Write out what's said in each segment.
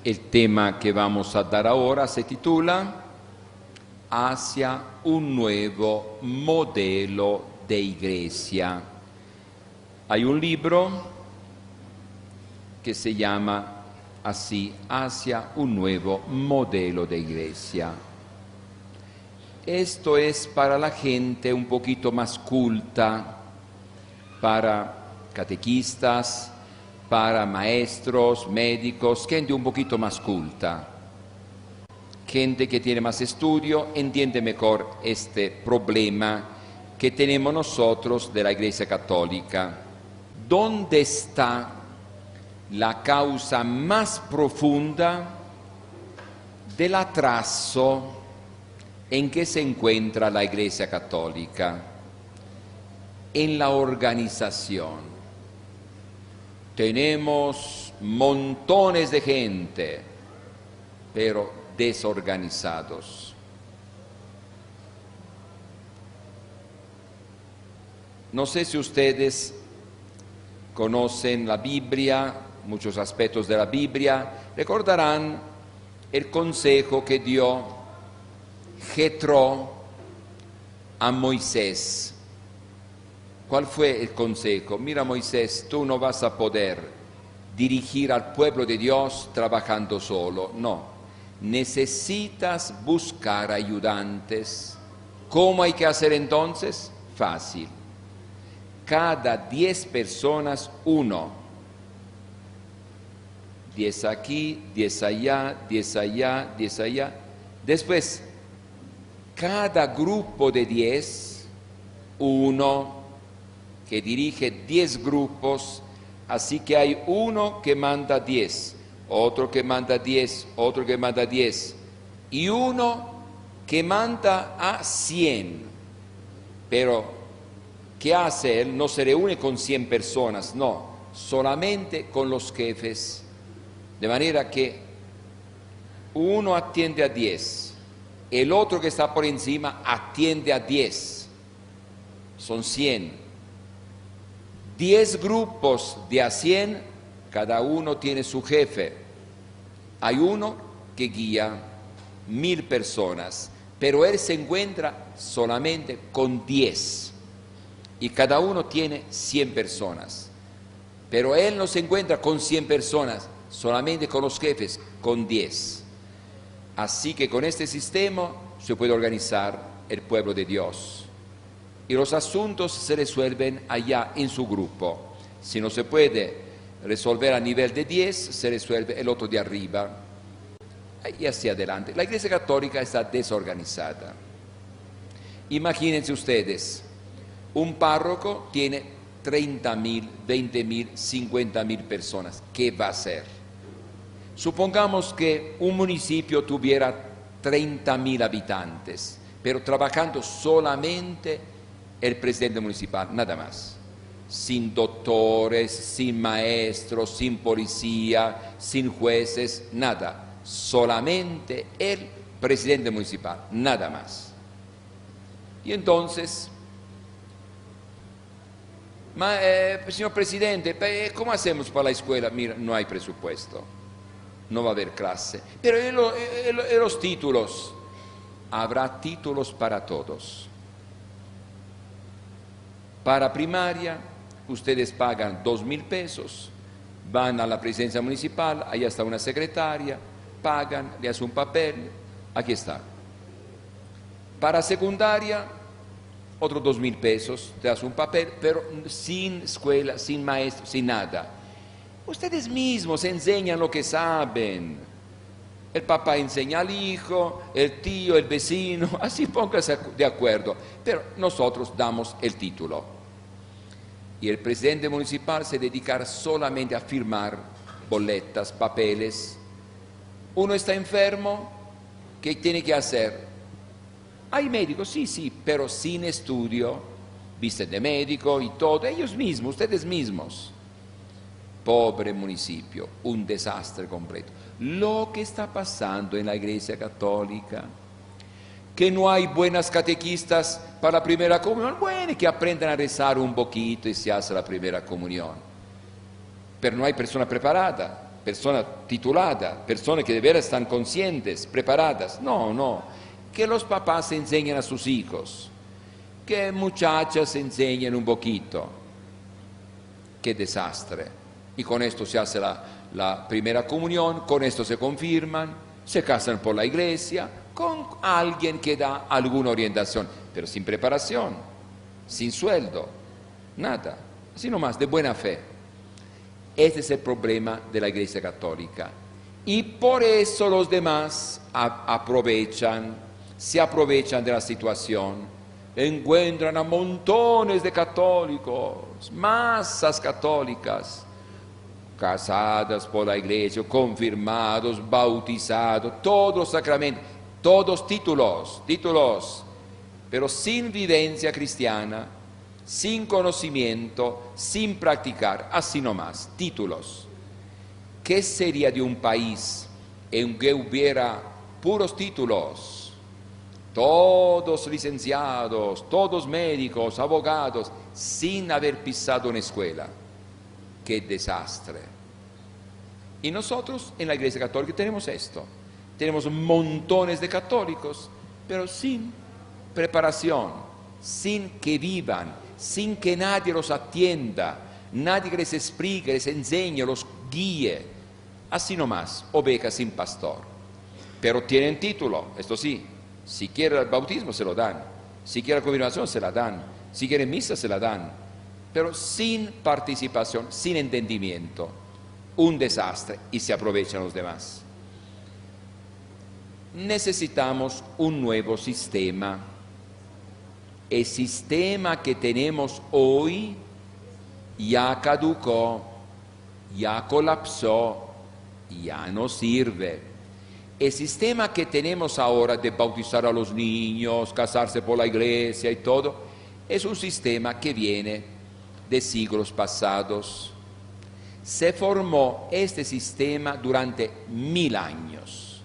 El tema que vamos a dar ahora se titula Hacia un nuevo modelo de iglesia. Hay un libro que se llama así, Hacia un nuevo modelo de iglesia. Esto es para la gente un poquito más culta, para catequistas, para maestros, médicos, gente un poquito más culta. Gente que tiene más estudio entiende mejor este problema que tenemos nosotros de la Iglesia Católica. ¿Dónde está la causa más profunda del atraso en que se encuentra la Iglesia Católica? En la organización. Tenemos montones de gente, pero desorganizados. No sé si ustedes conocen la Biblia, muchos aspectos de la Biblia, recordarán el consejo que dio Jetro a Moisés. ¿Cuál fue el consejo? Mira, Moisés, tú no vas a poder dirigir al pueblo de Dios trabajando solo, no. Necesitas buscar ayudantes. ¿Cómo hay que hacer entonces? Fácil. Cada 10 personas, uno. 10 aquí, 10 allá, 10 allá, 10 allá. Después, cada grupo de 10, uno que dirige 10 grupos, así que hay uno que manda 10, otro que manda 10, otro que manda 10, y uno que manda a 100. Pero, ¿qué hace él? No se reúne con 100 personas, no, solamente con los jefes, de manera que uno atiende a 10, el otro que está por encima atiende a 10, son 100. 10 grupos de a 100, cada uno tiene su jefe. Hay uno que guía 1000 personas, pero él se encuentra solamente con 10 y cada uno tiene 100 personas. Pero él no se encuentra con 100 personas, solamente con los jefes, con 10. Así que con este sistema se puede organizar el pueblo de Dios. Y los asuntos se resuelven allá en su grupo. Si no se puede resolver a nivel de 10, se resuelve el otro de arriba. Y así adelante. La Iglesia Católica está desorganizada. Imagínense ustedes, un párroco tiene 30.000, 20.000, 50.000 personas. ¿Qué va a hacer? Supongamos que un municipio tuviera 30.000 habitantes, pero trabajando solamente el presidente municipal, nada más, sin doctores, sin maestros, sin policía, sin jueces, nada, solamente el presidente municipal, nada más. Y entonces, señor presidente, ¿cómo hacemos para la escuela? Mira, no hay presupuesto, no va a haber clase, pero ¿y los títulos? Habrá títulos para todos. Para primaria, ustedes pagan 2.000 pesos, van a la presidencia municipal, allá está una secretaria, pagan, le hace un papel, aquí está. Para secundaria, otros 2.000 pesos, te hace un papel, pero sin escuela, sin maestro, sin nada. Ustedes mismos enseñan lo que saben. El papá enseña al hijo, el tío, el vecino, así pónganse de acuerdo. Pero nosotros damos el título. Y el presidente municipal se dedicará solamente a firmar boletas, papeles. Uno está enfermo, ¿qué tiene que hacer? Hay médicos, sí, pero sin estudio, visten de médico y todo, ellos mismos, ustedes mismos. Pobre municipio, un desastre completo. Lo que está pasando en la Iglesia Católica, que no hay buenas catequistas para la primera comunión, bueno, que aprendan a rezar un poquito y se hace la primera comunión. Pero no hay persona preparada. persona titulada, personas que de veras están conscientes, preparadas. No, no, que los papás enseñen a sus hijos, que muchachas enseñen un poquito. Qué desastre. Y con esto se hace la primera comunión, con esto se confirman, se casan por la iglesia, con alguien que da alguna orientación, pero sin preparación, sin sueldo, nada, así nomás, de buena fe. Este es el problema de la Iglesia Católica. Y por eso los demás se aprovechan de la situación. Encuentran a montones de católicos, masas católicas, casadas por la iglesia, confirmados, bautizados, todos los sacramentos, todos títulos, pero sin vivencia cristiana, sin conocimiento, sin practicar, así nomás, títulos. ¿Qué sería de un país en que hubiera puros títulos? Todos licenciados, todos médicos, abogados, sin haber pisado una escuela. ¡Qué desastre! Y nosotros en la Iglesia Católica tenemos esto. Tenemos montones de católicos, pero sin preparación, sin que vivan, sin que nadie los atienda, nadie que les explique, les enseñe, los guíe. Así nomás, ovejas sin pastor. Pero tienen título, esto sí. Si quiere el bautismo se lo dan, si quiere la confirmación se la dan, si quiere misa se la dan, pero sin participación, sin entendimiento, un desastre y se aprovechan los demás. Necesitamos un nuevo sistema. El sistema que tenemos hoy ya caducó, ya colapsó, ya no sirve. El sistema que tenemos ahora de bautizar a los niños, casarse por la iglesia y todo, es un sistema que viene de siglos pasados. Se formó este sistema durante 1000 años.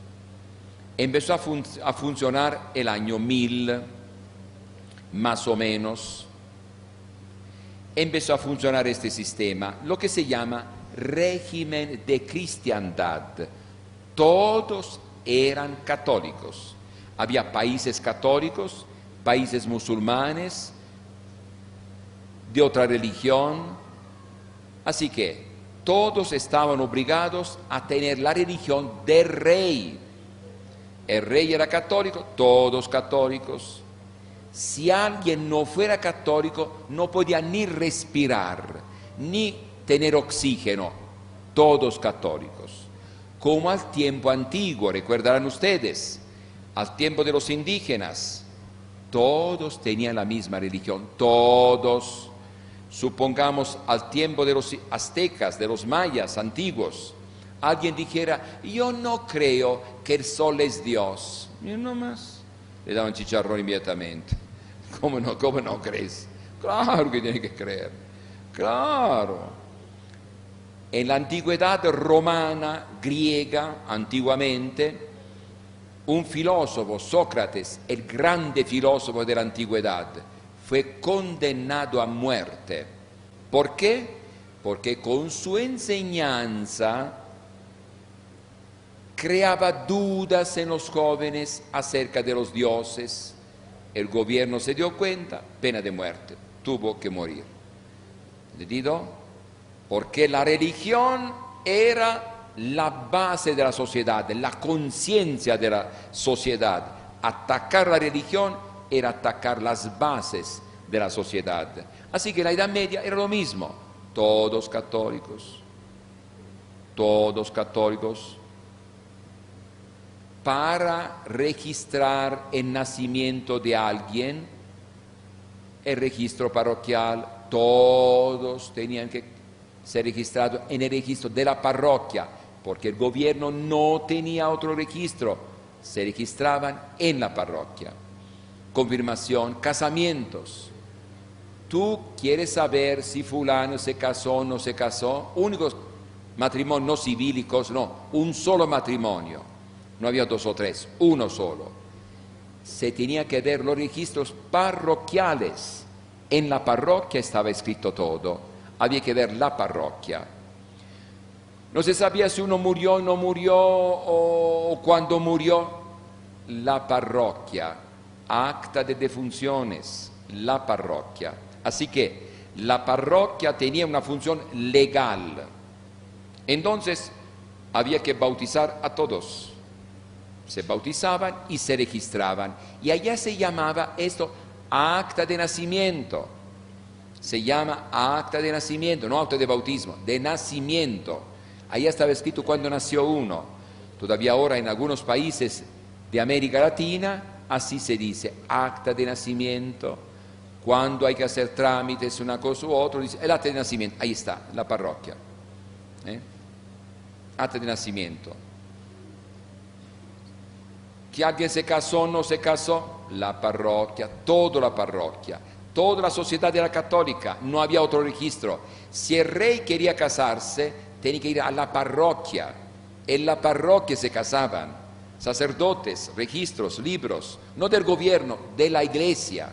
Empezó a funcionar el año 1000, más o menos. Empezó a funcionar este sistema, lo que se llama régimen de cristiandad. Todos eran católicos. Había países católicos, países musulmanes, de otra religión. Así que todos estaban obligados a tener la religión del rey. El rey era católico, todos católicos. Si alguien no fuera católico, no podía ni respirar, ni tener oxígeno. Todos católicos. Como al tiempo antiguo, recordarán ustedes, al tiempo de los indígenas, todos tenían la misma religión, todos. Supongamos al tiempo de los aztecas, de los mayas antiguos, alguien dijera, yo no creo que el sol es Dios. Y no más, le daban chicharrón inmediatamente. ¿Cómo no crees? Claro que tiene que creer, claro. En la antigüedad romana, griega, antiguamente, un filósofo, Sócrates, el grande filósofo de la antigüedad, fue condenado a muerte. ¿Por qué? Porque con su enseñanza creaba dudas en los jóvenes acerca de los dioses. El gobierno se dio cuenta, pena de muerte, tuvo que morir. ¿Entendido? Porque la religión era la base de la sociedad, la conciencia de la sociedad. Atacar la religión era atacar las bases de la sociedad. Así que en la Edad Media era lo mismo. Todos católicos. Para registrar el nacimiento de alguien, el registro parroquial, todos tenían que ser registrado en el registro de la parroquia, porque el gobierno no tenía otro registro, se registraban en la parroquia. Confirmación, casamientos. Tú quieres saber si fulano se casó o no se casó, únicos matrimonios no civílicos, no, un solo matrimonio, no había 2 o 3, uno solo. Se tenía que ver los registros parroquiales, en la parroquia estaba escrito todo. Había que ver la parroquia. No se sabía si uno murió o no murió o cuándo murió. La parroquia, acta de defunciones, la parroquia. Así que la parroquia tenía una función legal. Entonces había que bautizar a todos. Se bautizaban y se registraban. Y allá se llamaba esto acta de nacimiento. Se llama acta de nacimiento, no acta de bautismo, de nacimiento. Allá estaba escrito cuando nació uno. Todavía ahora en algunos países de América Latina así se dice, acta de nacimiento. Cuando hay que hacer trámites, una cosa u otra, dice el acta de nacimiento. Ahí está, la parroquia. Acta de nacimiento. Que alguien se casó o no se casó, la parroquia, toda la parroquia. Toda la sociedad era católica, no había otro registro. Si el rey quería casarse, tenía que ir a la parroquia. En la parroquia se casaban. Sacerdotes, registros, libros, no del gobierno, de la iglesia.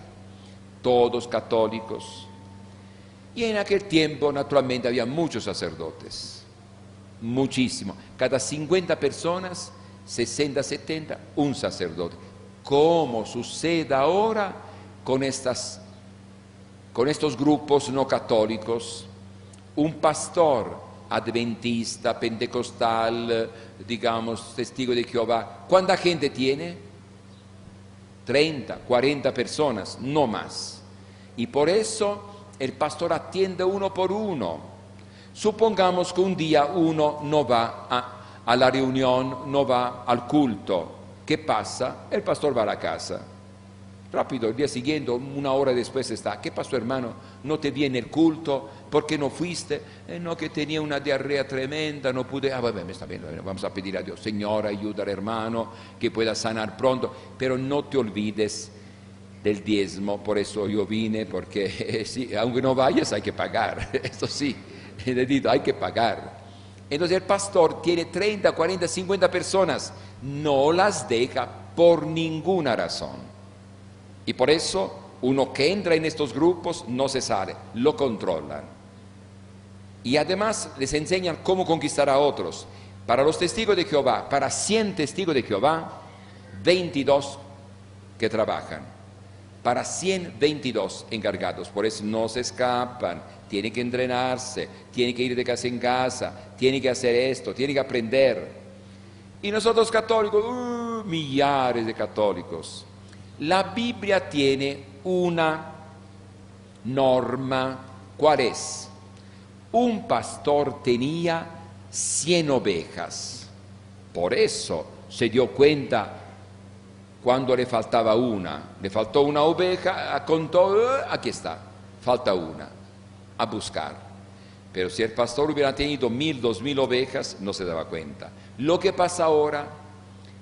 Todos católicos. Y en aquel tiempo, naturalmente, había muchos sacerdotes. Muchísimo. Cada 50 personas, 60, 70, un sacerdote. Como sucede ahora con estos grupos no católicos, un pastor adventista, pentecostal, digamos, testigo de Jehová, ¿cuánta gente tiene? 30, 40 personas, no más. Y por eso el pastor atiende uno por uno. Supongamos que un día uno no va a la reunión, no va al culto. ¿Qué pasa? El pastor va a la casa. Rápido, el día siguiente, una hora después está. ¿Qué pasó, hermano? ¿No te vi en el culto? ¿Por qué no fuiste? No, que tenía una diarrea tremenda, no pude. Vabbè, me está bien, vamos a pedir a Dios. Señor, ayuda al hermano, que pueda sanar pronto. Pero no te olvides del diezmo. Por eso yo vine, porque sí, aunque no vayas hay que pagar. Esto sí, le digo, hay que pagar. Entonces el pastor tiene 30, 40, 50 personas. No las deja por ninguna razón. Y por eso uno que entra en estos grupos no se sale, lo controlan. Y además les enseñan cómo conquistar a otros. Para los testigos de Jehová, para 100 testigos de Jehová, 22 que trabajan. Para 100, 22 encargados. Por eso no se escapan, tienen que entrenarse, tienen que ir de casa en casa, tienen que hacer esto, tienen que aprender. Y nosotros católicos, millares de católicos. La Biblia tiene una norma. ¿Cuál es? Un pastor tenía 100 ovejas. Por eso se dio cuenta cuando le faltaba una. Le faltó una oveja, contó, aquí está, falta una, a buscar. Pero si el pastor hubiera tenido 1000, 2000 ovejas, no se daba cuenta. Lo que pasa ahora,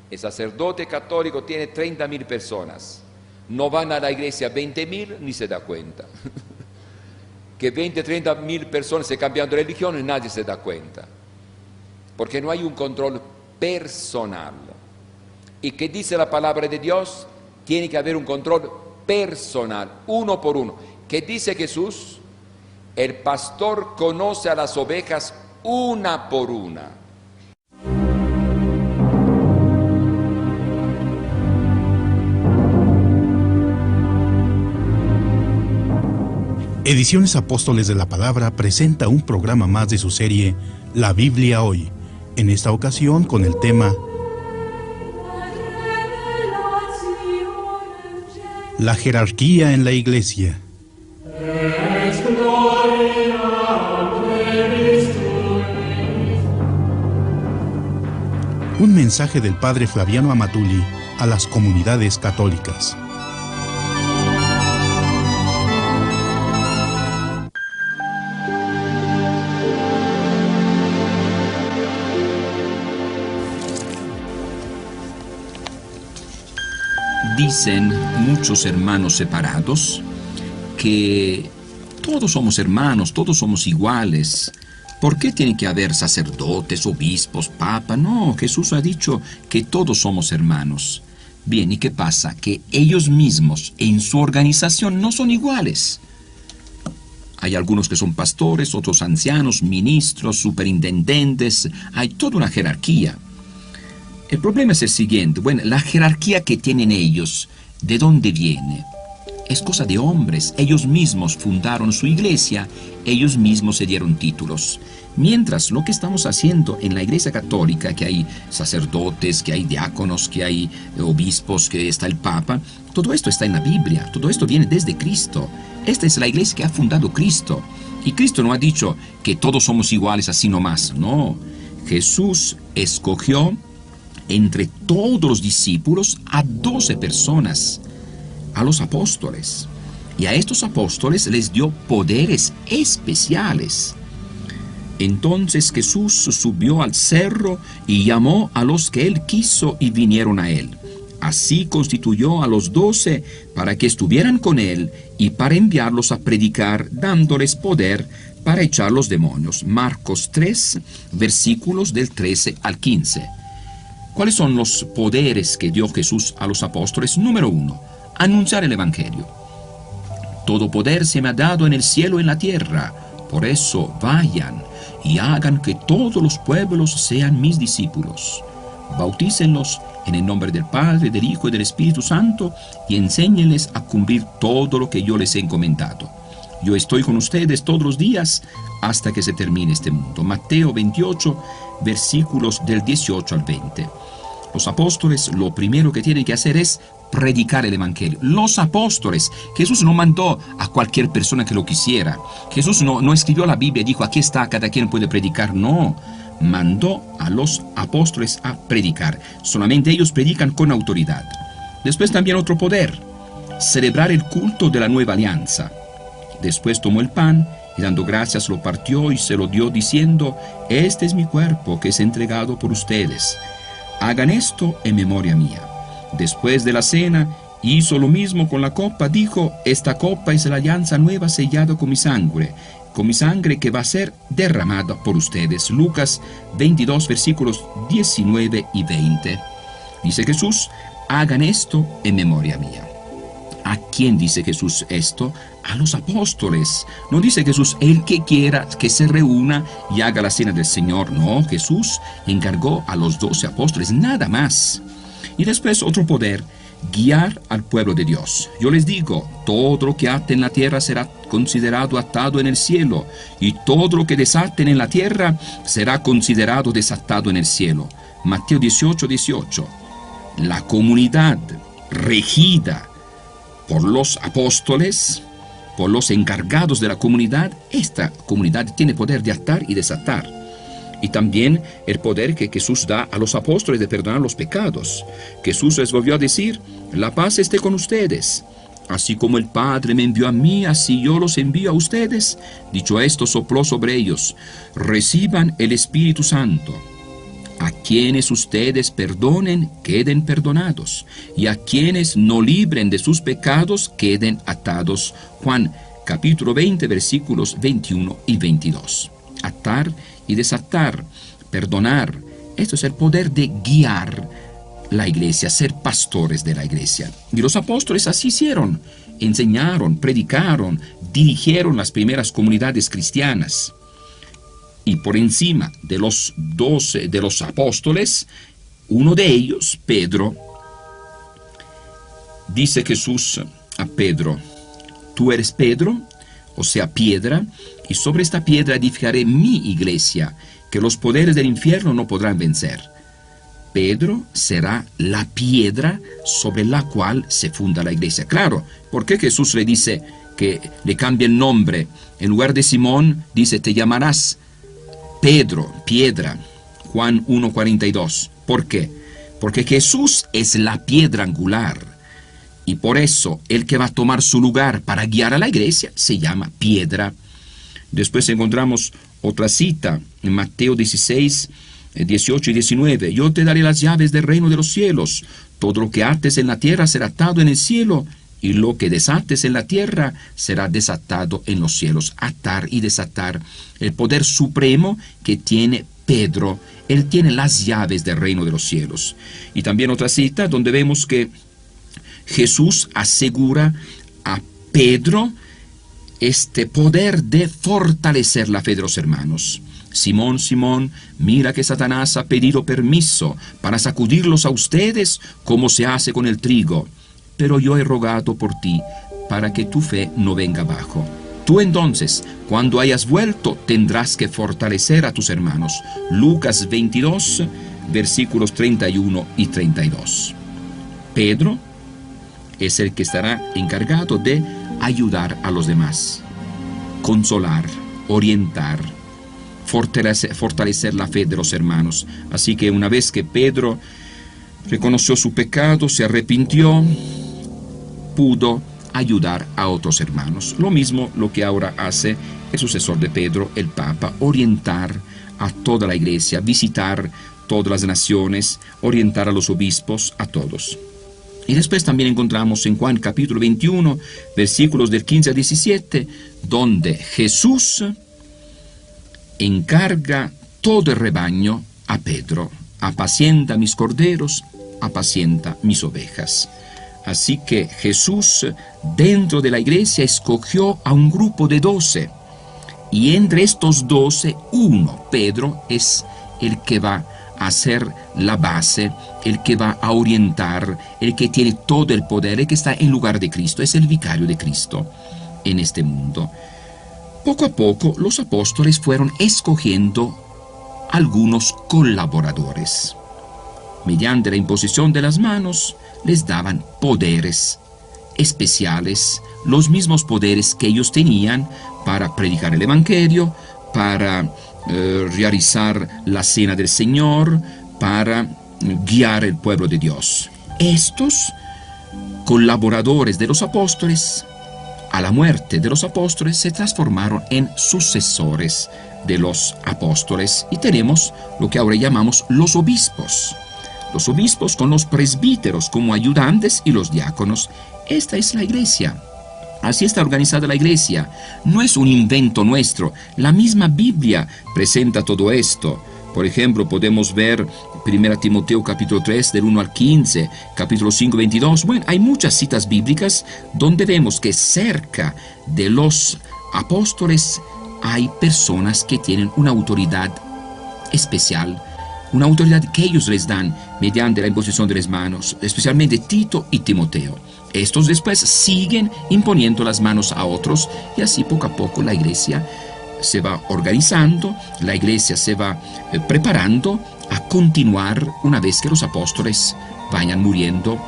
el sacerdote católico tiene 30.000 personas. No van a la iglesia 20.000 ni se da cuenta. Que 20, 30.000 personas se cambian de religión y nadie se da cuenta. Porque no hay un control personal. ¿Y qué dice la palabra de Dios? Tiene que haber un control personal, uno por uno. ¿Qué dice Jesús? El pastor conoce a las ovejas una por una. Ediciones Apóstoles de la Palabra presenta un programa más de su serie La Biblia Hoy, en esta ocasión con el tema La jerarquía en la Iglesia. Un mensaje del Padre Flaviano Amatulli a las comunidades católicas. Dicen muchos hermanos separados que todos somos hermanos, todos somos iguales. ¿Por qué tiene que haber sacerdotes, obispos, papa? No, Jesús ha dicho que todos somos hermanos. Bien, ¿y qué pasa? Que ellos mismos en su organización no son iguales. Hay algunos que son pastores, otros ancianos, ministros, superintendentes. Hay toda una jerarquía. El problema es el siguiente. Bueno, la jerarquía que tienen ellos, ¿de dónde viene? Es cosa de hombres. Ellos mismos fundaron su iglesia, ellos mismos se dieron títulos. Mientras lo que estamos haciendo en la Iglesia Católica, que hay sacerdotes, que hay diáconos, que hay obispos, que está el Papa, todo esto está en la Biblia, todo esto viene desde Cristo. Esta es la iglesia que ha fundado Cristo. Y Cristo no ha dicho que todos somos iguales así nomás, no. Jesús escogió entre todos los discípulos a 12 personas, a los apóstoles. Y a estos apóstoles les dio poderes especiales. Entonces Jesús subió al cerro y llamó a los que él quiso y vinieron a él. Así constituyó a los 12 para que estuvieran con él y para enviarlos a predicar, dándoles poder para echar los demonios. Marcos 3, versículos del 13 al 15. ¿Cuáles son los poderes que dio Jesús a los apóstoles? Número 1, anunciar el Evangelio. Todo poder se me ha dado en el cielo y en la tierra. Por eso vayan y hagan que todos los pueblos sean mis discípulos. Bautícenlos en el nombre del Padre, del Hijo y del Espíritu Santo y enséñenles a cumplir todo lo que yo les he encomendado. Yo estoy con ustedes todos los días hasta que se termine este mundo. Mateo 28, versículos del 18 al 20. Los apóstoles lo primero que tienen que hacer es predicar el Evangelio. Los apóstoles, Jesús no mandó a cualquier persona que lo quisiera. Jesús no escribió la Biblia y dijo, aquí está, cada quien puede predicar. No, mandó a los apóstoles a predicar. Solamente ellos predican con autoridad. Después también otro poder, celebrar el culto de la nueva alianza. Después tomó el pan y dando gracias lo partió y se lo dio diciendo, este es mi cuerpo que es entregado por ustedes. Hagan esto en memoria mía. Después de la cena, hizo lo mismo con la copa. Dijo, esta copa es la alianza nueva sellada con mi sangre que va a ser derramada por ustedes. Lucas 22, versículos 19 y 20. Dice Jesús, hagan esto en memoria mía. ¿A quién dice Jesús esto? A los apóstoles. No dice Jesús, el que quiera que se reúna y haga la cena del Señor. No, Jesús encargó a los 12 apóstoles, nada más. Y después otro poder, guiar al pueblo de Dios. Yo les digo, todo lo que aten en la tierra será considerado atado en el cielo, y todo lo que desaten en la tierra será considerado desatado en el cielo. Mateo 18, 18. La comunidad regida por los apóstoles, por los encargados de la comunidad, esta comunidad tiene poder de atar y desatar. Y también el poder que Jesús da a los apóstoles de perdonar los pecados. Jesús les volvió a decir, la paz esté con ustedes. Así como el Padre me envió a mí, así yo los envío a ustedes. Dicho esto, sopló sobre ellos, reciban el Espíritu Santo. A quienes ustedes perdonen, queden perdonados. Y a quienes no libren de sus pecados, queden atados. Juan capítulo 20, versículos 21 y 22. Atar y desatar, perdonar. Esto es el poder de guiar la iglesia, ser pastores de la iglesia. Y los apóstoles así hicieron, enseñaron, predicaron, dirigieron las primeras comunidades cristianas. Y por encima de los 12 de los apóstoles, uno de ellos, Pedro, dice Jesús a Pedro, tú eres Pedro, o sea, piedra, y sobre esta piedra edificaré mi iglesia, que los poderes del infierno no podrán vencer. Pedro será la piedra sobre la cual se funda la iglesia. Claro, ¿por qué Jesús le dice que le cambie el nombre? En lugar de Simón, dice, te llamarás Pedro, piedra. Juan 1:42. ¿Por qué? Porque Jesús es la piedra angular. Y por eso, el que va a tomar su lugar para guiar a la iglesia se llama piedra. Después encontramos otra cita en Mateo 16, 18 y 19. Yo te daré las llaves del reino de los cielos. Todo lo que ates en la tierra será atado en el cielo, y lo que desates en la tierra será desatado en los cielos. Atar y desatar. El poder supremo que tiene Pedro. Él tiene las llaves del reino de los cielos. Y también otra cita donde vemos que Jesús asegura a Pedro este poder de fortalecer la fe de los hermanos. Simón, Simón, mira que Satanás ha pedido permiso para sacudirlos a ustedes como se hace con el trigo, pero yo he rogado por ti para que tu fe no venga abajo. Tú entonces, cuando hayas vuelto, tendrás que fortalecer a tus hermanos. Lucas 22, versículos 31 y 32. Pedro es el que estará encargado de ayudar a los demás, consolar, orientar, fortalecer la fe de los hermanos. Así que una vez que Pedro reconoció su pecado, se arrepintió, pudo ayudar a otros hermanos. Lo mismo lo que ahora hace el sucesor de Pedro, el Papa, orientar a toda la iglesia, visitar todas las naciones, orientar a los obispos, a todos. Y después también encontramos en Juan capítulo 21, versículos del 15 al 17, donde Jesús encarga todo el rebaño a Pedro. Apacienta mis corderos, apacienta mis ovejas. Así que Jesús dentro de la iglesia escogió a un grupo de 12. Y entre estos 12, uno, Pedro, es el que va a ser la base, el que va a orientar, el que tiene todo el poder, el que está en lugar de Cristo, es el vicario de Cristo en este mundo. Poco a poco los apóstoles fueron escogiendo algunos colaboradores. Mediante la imposición de las manos, les daban poderes especiales, los mismos poderes que ellos tenían para predicar el Evangelio, para realizar la cena del Señor, para guiar el pueblo de Dios. Estos colaboradores de los apóstoles, a la muerte de los apóstoles, se transformaron en sucesores de los apóstoles y tenemos lo que ahora llamamos los obispos. Los obispos con los presbíteros como ayudantes y los diáconos. Esta es la iglesia. Así está organizada la iglesia. No es un invento nuestro. La misma Biblia presenta todo esto. Por ejemplo, podemos ver 1 Timoteo capítulo 3 del 1 al 15, capítulo 5, 22. Bueno, hay muchas citas bíblicas donde vemos que cerca de los apóstoles hay personas que tienen una autoridad especial, una autoridad que ellos les dan mediante la imposición de las manos, especialmente Tito y Timoteo. Estos después siguen imponiendo las manos a otros y así poco a poco la iglesia se va organizando, la iglesia se va preparando a continuar una vez que los apóstoles vayan muriendo.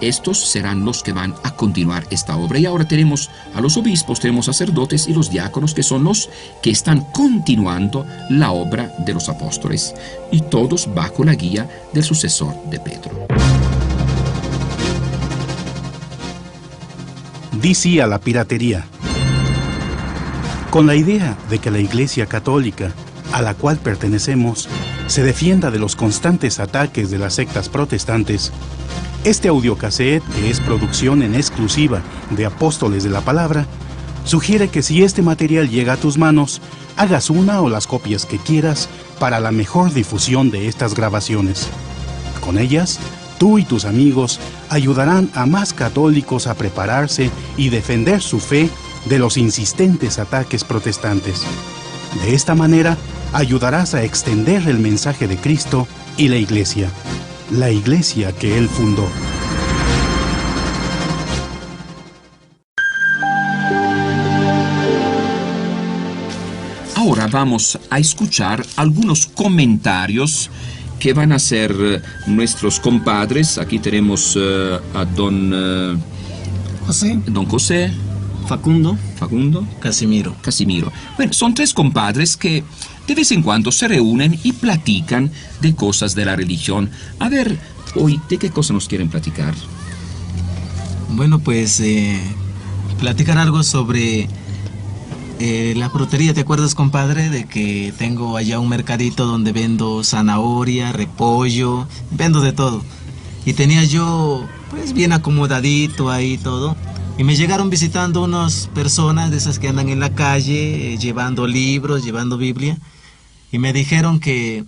Estos serán los que van a continuar esta obra. Y ahora tenemos a los obispos, tenemos sacerdotes y los diáconos, que son los que están continuando la obra de los apóstoles. Y todos bajo la guía del sucesor de Pedro. Di sí a la piratería. Con la idea de que la Iglesia Católica, a la cual pertenecemos, se defienda de los constantes ataques de las sectas protestantes, este audiocassette, que es producción en exclusiva de Apóstoles de la Palabra, sugiere que si este material llega a tus manos, hagas una o las copias que quieras para la mejor difusión de estas grabaciones. Con ellas, tú y tus amigos ayudarán a más católicos a prepararse y defender su fe de los insistentes ataques protestantes. De esta manera, ayudarás a extender el mensaje de Cristo y la Iglesia que Él fundó. Ahora vamos a escuchar algunos comentarios que van a hacer nuestros compadres. Aquí tenemos a don José, Facundo, Casimiro. Bueno, son tres compadres que de vez en cuando se reúnen y platican de cosas de la religión. A ver, hoy, ¿de qué cosa nos quieren platicar? Bueno, pues platicar algo sobre la frutería. ¿Te acuerdas, compadre, de que tengo allá un mercadito donde vendo zanahoria, repollo, vendo de todo? Y tenía yo, pues, bien acomodadito ahí todo. Y me llegaron visitando unas personas de esas que andan en la calle, llevando libros, llevando Biblia. Y me dijeron que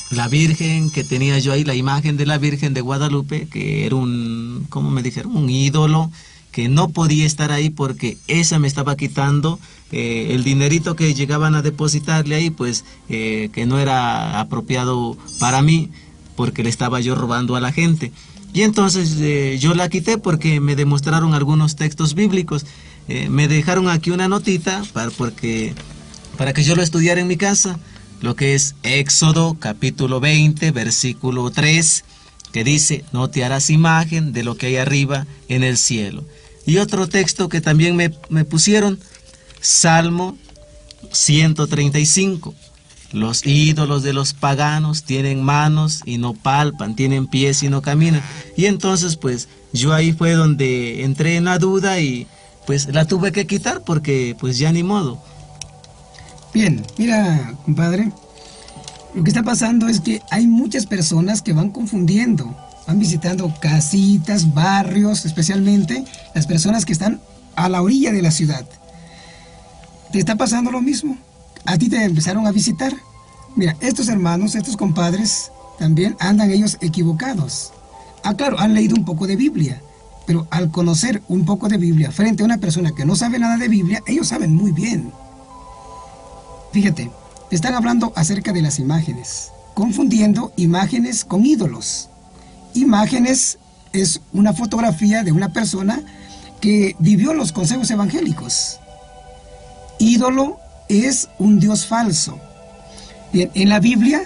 la Virgen que tenía yo ahí, la imagen de la Virgen de Guadalupe, que era un, ¿cómo me dijeron? Un ídolo que no podía estar ahí porque ella me estaba quitando el dinerito que llegaban a depositarle ahí, pues que no era apropiado para mí, porque le estaba yo robando a la gente. Y entonces yo la quité porque me demostraron algunos textos bíblicos. Me dejaron aquí una notita para que yo lo estudiara en mi casa, lo que es Éxodo capítulo 20, versículo 3, que dice: no te harás imagen de lo que hay arriba en el cielo. Y otro texto que también me pusieron, Salmo 135. Los ídolos de los paganos tienen manos y no palpan, tienen pies y no caminan. Y entonces pues yo ahí fue donde entré en la duda y pues la tuve que quitar porque pues ya ni modo. Bien, mira, compadre, lo que está pasando es que hay muchas personas que van confundiendo, van visitando casitas, barrios, especialmente las personas que están a la orilla de la ciudad. ¿Te está pasando lo mismo? A ti te empezaron a visitar. Mira, estos hermanos, estos compadres, también andan ellos equivocados. Ah, claro, han leído un poco de Biblia, pero al conocer un poco de Biblia frente a una persona que no sabe nada de Biblia, ellos saben muy bien. Fíjate, te están hablando acerca de las imágenes, confundiendo imágenes con ídolos. Imágenes es una fotografía de una persona que vivió los consejos evangélicos. Ídolo es un dios falso. Bien, en la Biblia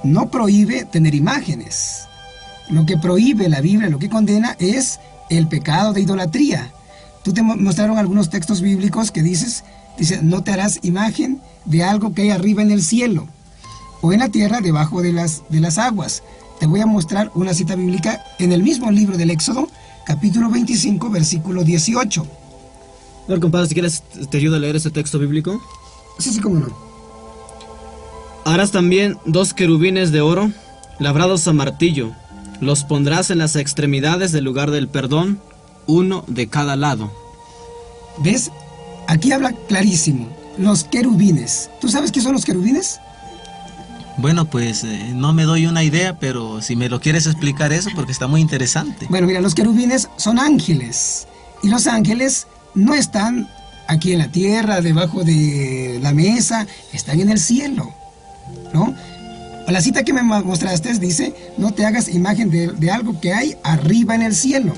no prohíbe tener imágenes. Lo que prohíbe la Biblia, lo que condena es el pecado de idolatría. Tú te mostraron algunos textos bíblicos que dice, no te harás imagen de algo que hay arriba en el cielo o en la tierra debajo de las aguas. Te voy a mostrar una cita bíblica en el mismo libro del Éxodo, capítulo 25, versículo 18. A ver, compadre, si quieres te ayudo a leer ese texto bíblico. Sí, cómo no. Harás también 2 querubines de oro, labrados a martillo. Los pondrás en las extremidades del lugar del perdón, uno de cada lado. ¿Ves? Aquí habla clarísimo. Los querubines. ¿Tú sabes qué son los querubines? Bueno, pues no me doy una idea, pero si me lo quieres explicar eso, porque está muy interesante. Bueno, mira, los querubines son ángeles. Y los ángeles no están aquí en la tierra, debajo de la mesa, están en el cielo, ¿no? La cita que me mostraste dice, no te hagas imagen de algo que hay arriba en el cielo.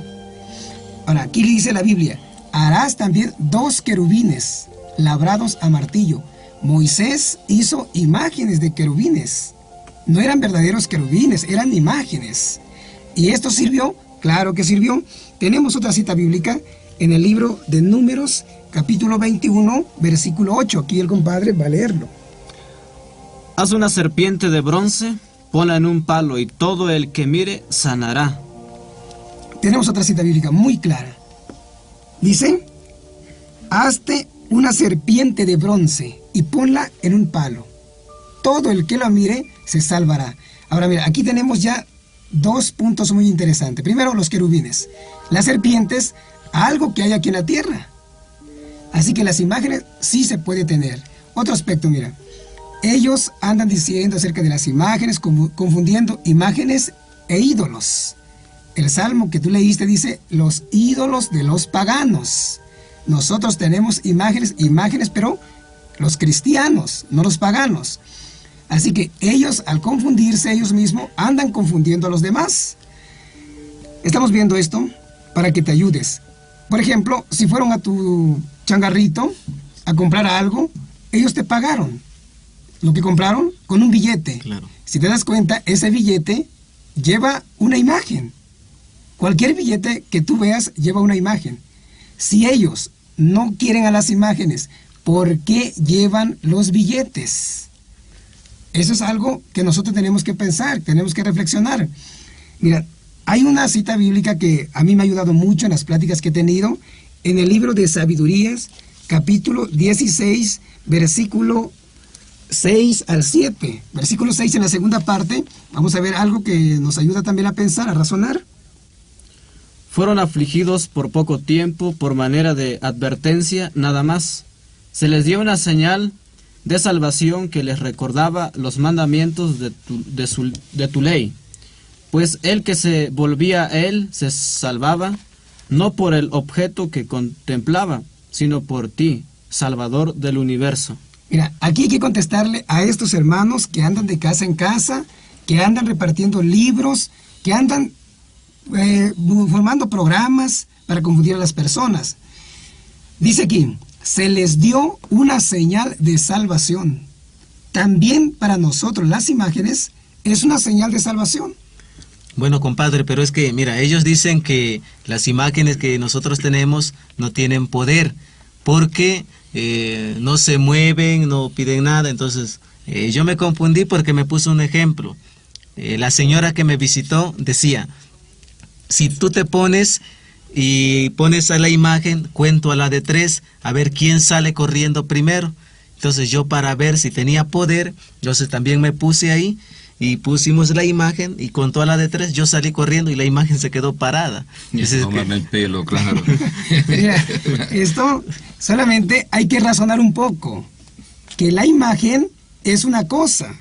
Ahora, aquí dice la Biblia, harás también 2 querubines labrados a martillo. Moisés hizo imágenes de querubines. No eran verdaderos querubines, eran imágenes. ¿Y esto sirvió? Claro que sirvió. Tenemos otra cita bíblica en el libro de Números, capítulo 21, versículo 8. Aquí el compadre va a leerlo. Haz una serpiente de bronce, ponla en un palo y todo el que mire sanará. Tenemos otra cita bíblica muy clara. Dice, hazte una serpiente de bronce y ponla en un palo. Todo el que la mire se salvará. Ahora mira, aquí tenemos ya 2 puntos muy interesantes. Primero, los querubines. Las serpientes, algo que hay aquí en la tierra. Así que las imágenes sí se puede tener. Otro aspecto, mira. Ellos andan diciendo acerca de las imágenes, confundiendo imágenes e ídolos. El salmo que tú leíste dice, los ídolos de los paganos. Nosotros tenemos imágenes, pero los cristianos, no los paganos. Así que ellos, al confundirse ellos mismos, andan confundiendo a los demás. Estamos viendo esto para que te ayudes. Por ejemplo, si fueron a tu changarrito a comprar algo, ellos te pagaron lo que compraron con un billete. Claro. Si te das cuenta, ese billete lleva una imagen. Cualquier billete que tú veas lleva una imagen. Si ellos no quieren a las imágenes, ¿por qué llevan los billetes? Eso es algo que nosotros tenemos que pensar, tenemos que reflexionar. Mira, hay una cita bíblica que a mí me ha ayudado mucho en las pláticas que he tenido, en el libro de Sabidurías, capítulo 16, versículo 6 al 7. Versículo 6 en la segunda parte, vamos a ver algo que nos ayuda también a pensar, a razonar. Fueron afligidos por poco tiempo, por manera de advertencia, nada más. Se les dio una señal de salvación que les recordaba los mandamientos de tu ley. Pues el que se volvía a él se salvaba, no por el objeto que contemplaba, sino por ti, Salvador del universo. Mira, aquí hay que contestarle a estos hermanos que andan de casa en casa, que andan repartiendo libros, que andan formando programas para confundir a las personas. Dice aquí, se les dio una señal de salvación. También para nosotros las imágenes es una señal de salvación. Bueno, compadre, pero es que, mira, ellos dicen que las imágenes que nosotros tenemos no tienen poder, porque no se mueven, no piden nada. Entonces, yo me confundí porque me puso un ejemplo. La señora que me visitó decía, si tú te pones y pones a la imagen, cuento a la de 3, a ver quién sale corriendo primero. Entonces yo, para ver si tenía poder, entonces también me puse ahí y pusimos la imagen y contó a la de 3, yo salí corriendo y la imagen se quedó parada. Tomarme el pelo, claro. Mira, esto solamente hay que razonar un poco, que la imagen es una cosa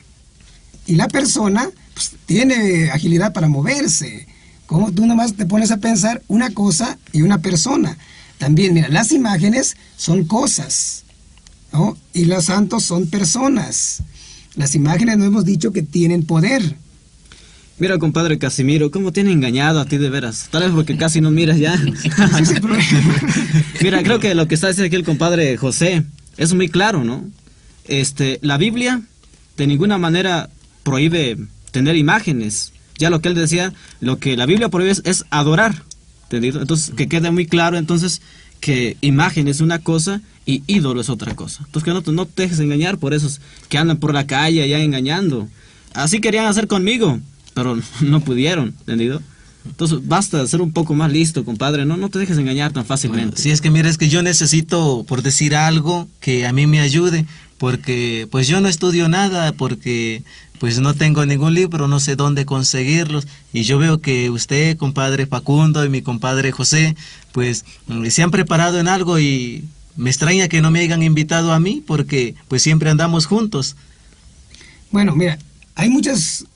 y la persona pues, tiene agilidad para moverse. Como tú nomás te pones a pensar una cosa y una persona. También, mira, las imágenes son cosas, ¿no? Y los santos son personas. Las imágenes no hemos dicho que tienen poder. Mira, compadre Casimiro, ¿cómo te han engañado a ti de veras? Tal vez porque casi no miras ya. Mira, creo que lo que está diciendo aquí el compadre José es muy claro, ¿no? La Biblia de ninguna manera prohíbe tener imágenes. Ya lo que él decía, lo que la Biblia prohíbe es adorar, ¿entendido? Entonces, que quede muy claro entonces que imagen es una cosa y ídolo es otra cosa. Entonces, que no te dejes engañar por esos que andan por la calle allá engañando. Así querían hacer conmigo, pero no pudieron, ¿entendido? Entonces, basta ser un poco más listo, compadre, no te dejes engañar tan fácilmente. Bueno, si es que mira, es que yo necesito, por decir algo, que a mí me ayude, porque pues yo no estudio nada, porque pues no tengo ningún libro, no sé dónde conseguirlos, y yo veo que usted, compadre Facundo, y mi compadre José, pues se han preparado en algo, y me extraña que no me hayan invitado a mí, porque pues siempre andamos juntos. Bueno, mira, hay muchos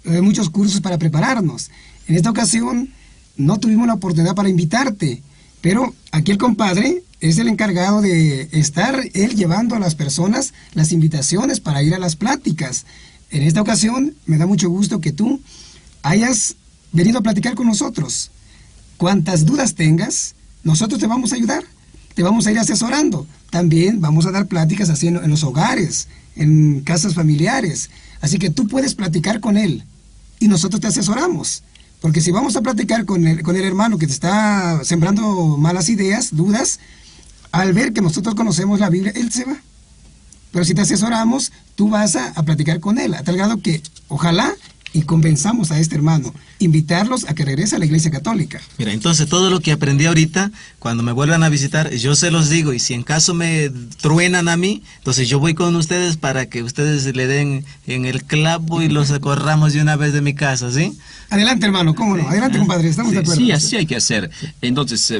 cursos para prepararnos. En esta ocasión no tuvimos la oportunidad para invitarte, pero aquí el compadre es el encargado de estar él llevando a las personas las invitaciones para ir a las pláticas. En esta ocasión me da mucho gusto que tú hayas venido a platicar con nosotros. Cuantas dudas tengas, nosotros te vamos a ayudar, te vamos a ir asesorando. También vamos a dar pláticas así en los hogares, en casas familiares. Así que tú puedes platicar con él y nosotros te asesoramos. Porque si vamos a platicar con el hermano que te está sembrando malas ideas, dudas, al ver que nosotros conocemos la Biblia, él se va. Pero si te asesoramos, tú vas a platicar con él, a tal grado que ojalá y convenzamos a este hermano, invitarlos a que regrese a la Iglesia Católica. Mira, entonces todo lo que aprendí ahorita, cuando me vuelvan a visitar, yo se los digo, y si en caso me truenan a mí, entonces yo voy con ustedes para que ustedes le den en el clavo y los corramos de una vez de mi casa, ¿sí? Adelante, hermano, cómo no, adelante, compadre, estamos de acuerdo. Sí, así hay que hacer. Entonces,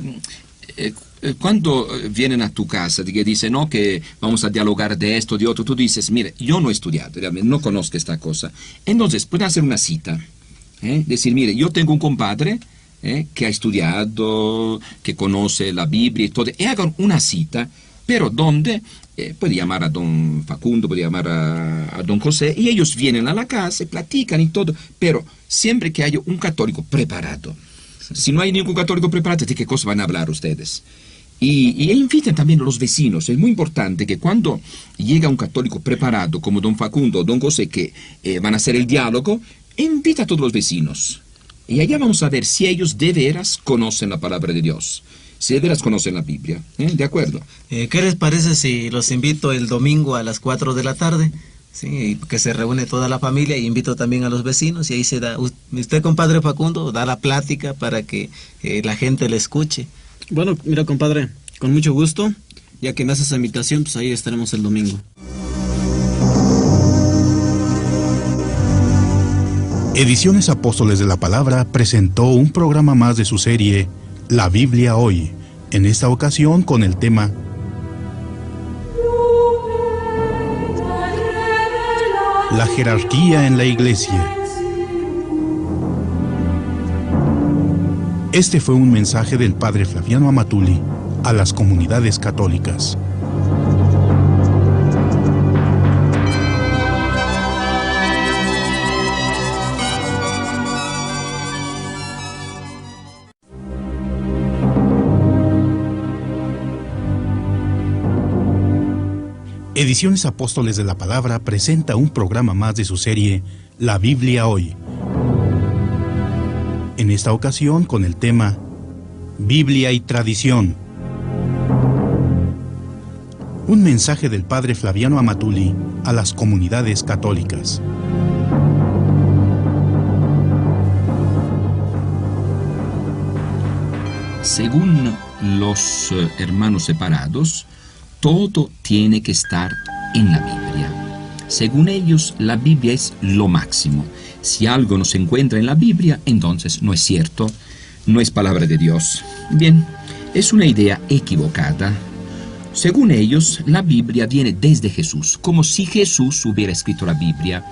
cuando vienen a tu casa y que dicen, no, que vamos a dialogar de esto, de otro, tú dices, mire, yo no he estudiado, realmente no conozco esta cosa. Entonces, pueden hacer una cita. Decir, mire, yo tengo un compadre que ha estudiado, que conoce la Biblia y todo, y hagan una cita, pero donde puede llamar a don Facundo, puede llamar a don José, y ellos vienen a la casa, platican y todo, pero siempre que haya un católico preparado. Si no hay ningún católico preparado, ¿de qué cosa van a hablar ustedes? Y inviten también a los vecinos. Es muy importante que cuando llega un católico preparado, como don Facundo o don José, que van a hacer el diálogo, invita a todos los vecinos. Y allá vamos a ver si ellos de veras conocen la palabra de Dios, si de veras conocen la Biblia. ¿De acuerdo? ¿Qué les parece si los invito el domingo a las 4 de la tarde? Sí, que se reúne toda la familia, y invito también a los vecinos, y ahí se da, usted, compadre Facundo, da la plática para que la gente le escuche. Bueno, mira, compadre, con mucho gusto, ya que me haces esa invitación, pues ahí estaremos el domingo. Ediciones Apóstoles de la Palabra presentó un programa más de su serie La Biblia Hoy, en esta ocasión con el tema La jerarquía en la Iglesia. Este fue un mensaje del padre Flaviano Amatuli a las comunidades católicas. Ediciones Apóstoles de la Palabra presenta un programa más de su serie La Biblia Hoy. En esta ocasión con el tema Biblia y Tradición. Un mensaje del padre Flaviano Amatuli a las comunidades católicas. Según los hermanos separados, todo tiene que estar en la Biblia. Según ellos, la Biblia es lo máximo. Si algo no se encuentra en la Biblia, entonces no es cierto, no es palabra de Dios. Bien, es una idea equivocada. Según ellos, la Biblia viene desde Jesús, como si Jesús hubiera escrito la Biblia.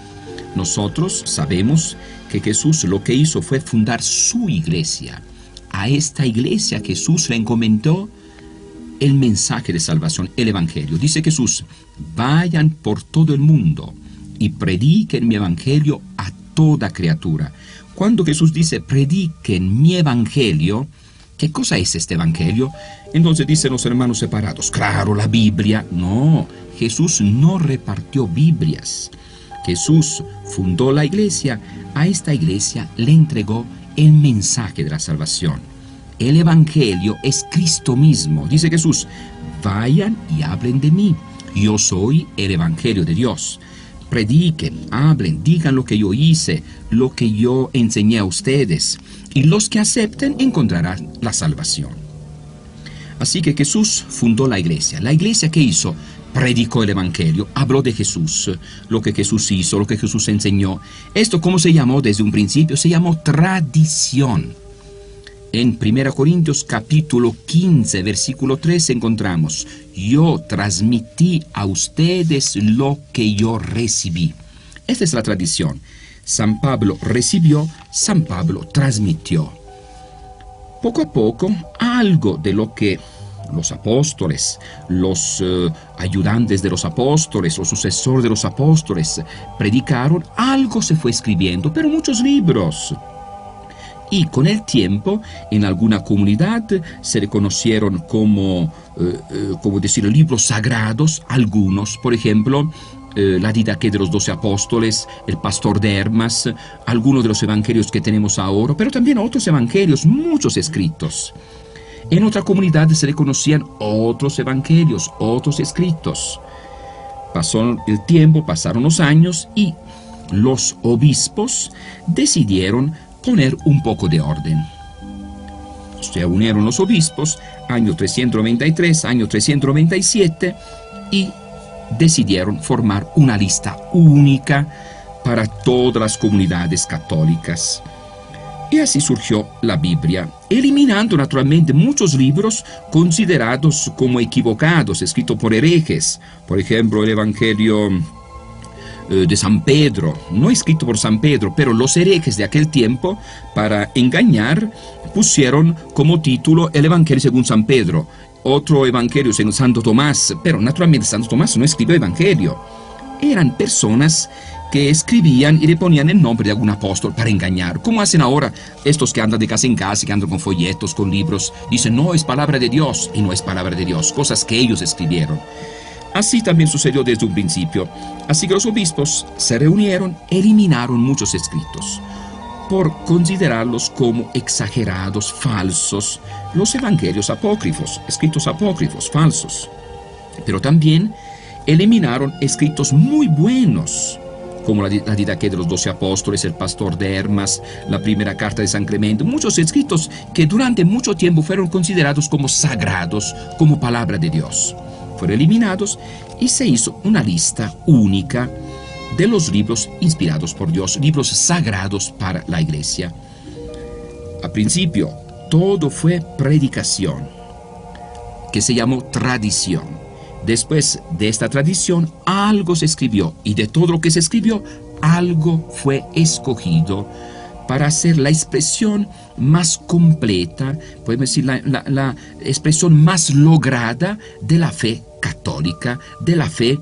Nosotros sabemos que Jesús lo que hizo fue fundar su iglesia. A esta iglesia Jesús le encomendó el mensaje de salvación, el Evangelio. Dice Jesús, vayan por todo el mundo y prediquen mi Evangelio a toda criatura. Cuando Jesús dice, prediquen mi Evangelio, ¿qué cosa es este Evangelio? Entonces dicen los hermanos separados, claro, la Biblia. No, Jesús no repartió Biblias. Jesús fundó la iglesia, a esta iglesia le entregó el mensaje de la salvación. El Evangelio es Cristo mismo. Dice Jesús, vayan y hablen de mí. Yo soy el Evangelio de Dios. Prediquen, hablen, digan lo que yo hice, lo que yo enseñé a ustedes. Y los que acepten encontrarán la salvación. Así que Jesús fundó la iglesia. La iglesia que hizo, predicó el Evangelio, habló de Jesús, lo que Jesús hizo, lo que Jesús enseñó. Esto, ¿cómo se llamó desde un principio? Se llamó tradición. En 1 Corintios capítulo 15, versículo 3 encontramos, yo transmití a ustedes lo que yo recibí. Esta es la tradición. San Pablo recibió, San Pablo transmitió. Poco a poco, algo de lo que los apóstoles, los ayudantes de los apóstoles, los sucesores de los apóstoles predicaron, algo se fue escribiendo, pero muchos libros. Y con el tiempo, en alguna comunidad se reconocieron como decir, libros sagrados, algunos, por ejemplo, la Didaqué de los 12 apóstoles, el Pastor de Hermas, algunos de los evangelios que tenemos ahora, pero también otros evangelios, muchos escritos. En otra comunidad se reconocían otros evangelios, otros escritos. Pasó el tiempo, pasaron los años y los obispos decidieron poner un poco de orden. Se unieron los obispos, año 393, año 397, y decidieron formar una lista única para todas las comunidades católicas. Y así surgió la Biblia, eliminando naturalmente muchos libros considerados como equivocados, escritos por herejes. Por ejemplo, el Evangelio de San Pedro, no escrito por San Pedro, pero los herejes de aquel tiempo, para engañar, pusieron como título el Evangelio según San Pedro, otro Evangelio según Santo Tomás, pero naturalmente Santo Tomás no escribió Evangelio. Eran personas que escribían y le ponían el nombre de algún apóstol para engañar, como hacen ahora estos que andan de casa en casa, que andan con folletos, con libros, dicen no, es palabra de Dios, y no es palabra de Dios, cosas que ellos escribieron. Así también sucedió desde un principio. Así que los obispos se reunieron, eliminaron muchos escritos por considerarlos como exagerados, falsos, los evangelios apócrifos, escritos apócrifos, falsos. Pero también eliminaron escritos muy buenos, como la Didaqué de los 12 apóstoles, el Pastor de Hermas, la primera carta de San Clemente, muchos escritos que durante mucho tiempo fueron considerados como sagrados, como palabra de Dios. Fueron eliminados y se hizo una lista única de los libros inspirados por Dios, libros sagrados para la iglesia. Al principio, todo fue predicación, que se llamó tradición. Después de esta tradición, algo se escribió, y de todo lo que se escribió, algo fue escogido para hacer la expresión más completa, podemos decir la expresión más lograda de la fe católica, de la fe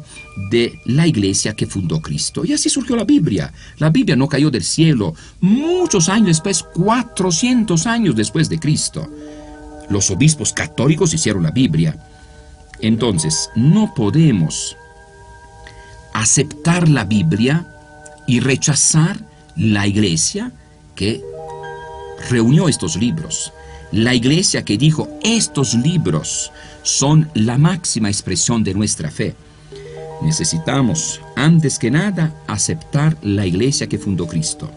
de la iglesia que fundó Cristo. Y así surgió la Biblia. La Biblia no cayó del cielo. Muchos años después, 400 años después de Cristo, los obispos católicos hicieron la Biblia. Entonces, no podemos aceptar la Biblia y rechazar la iglesia que reunió estos libros. La iglesia que dijo, estos libros son la máxima expresión de nuestra fe. Necesitamos, antes que nada, aceptar la iglesia que fundó Cristo.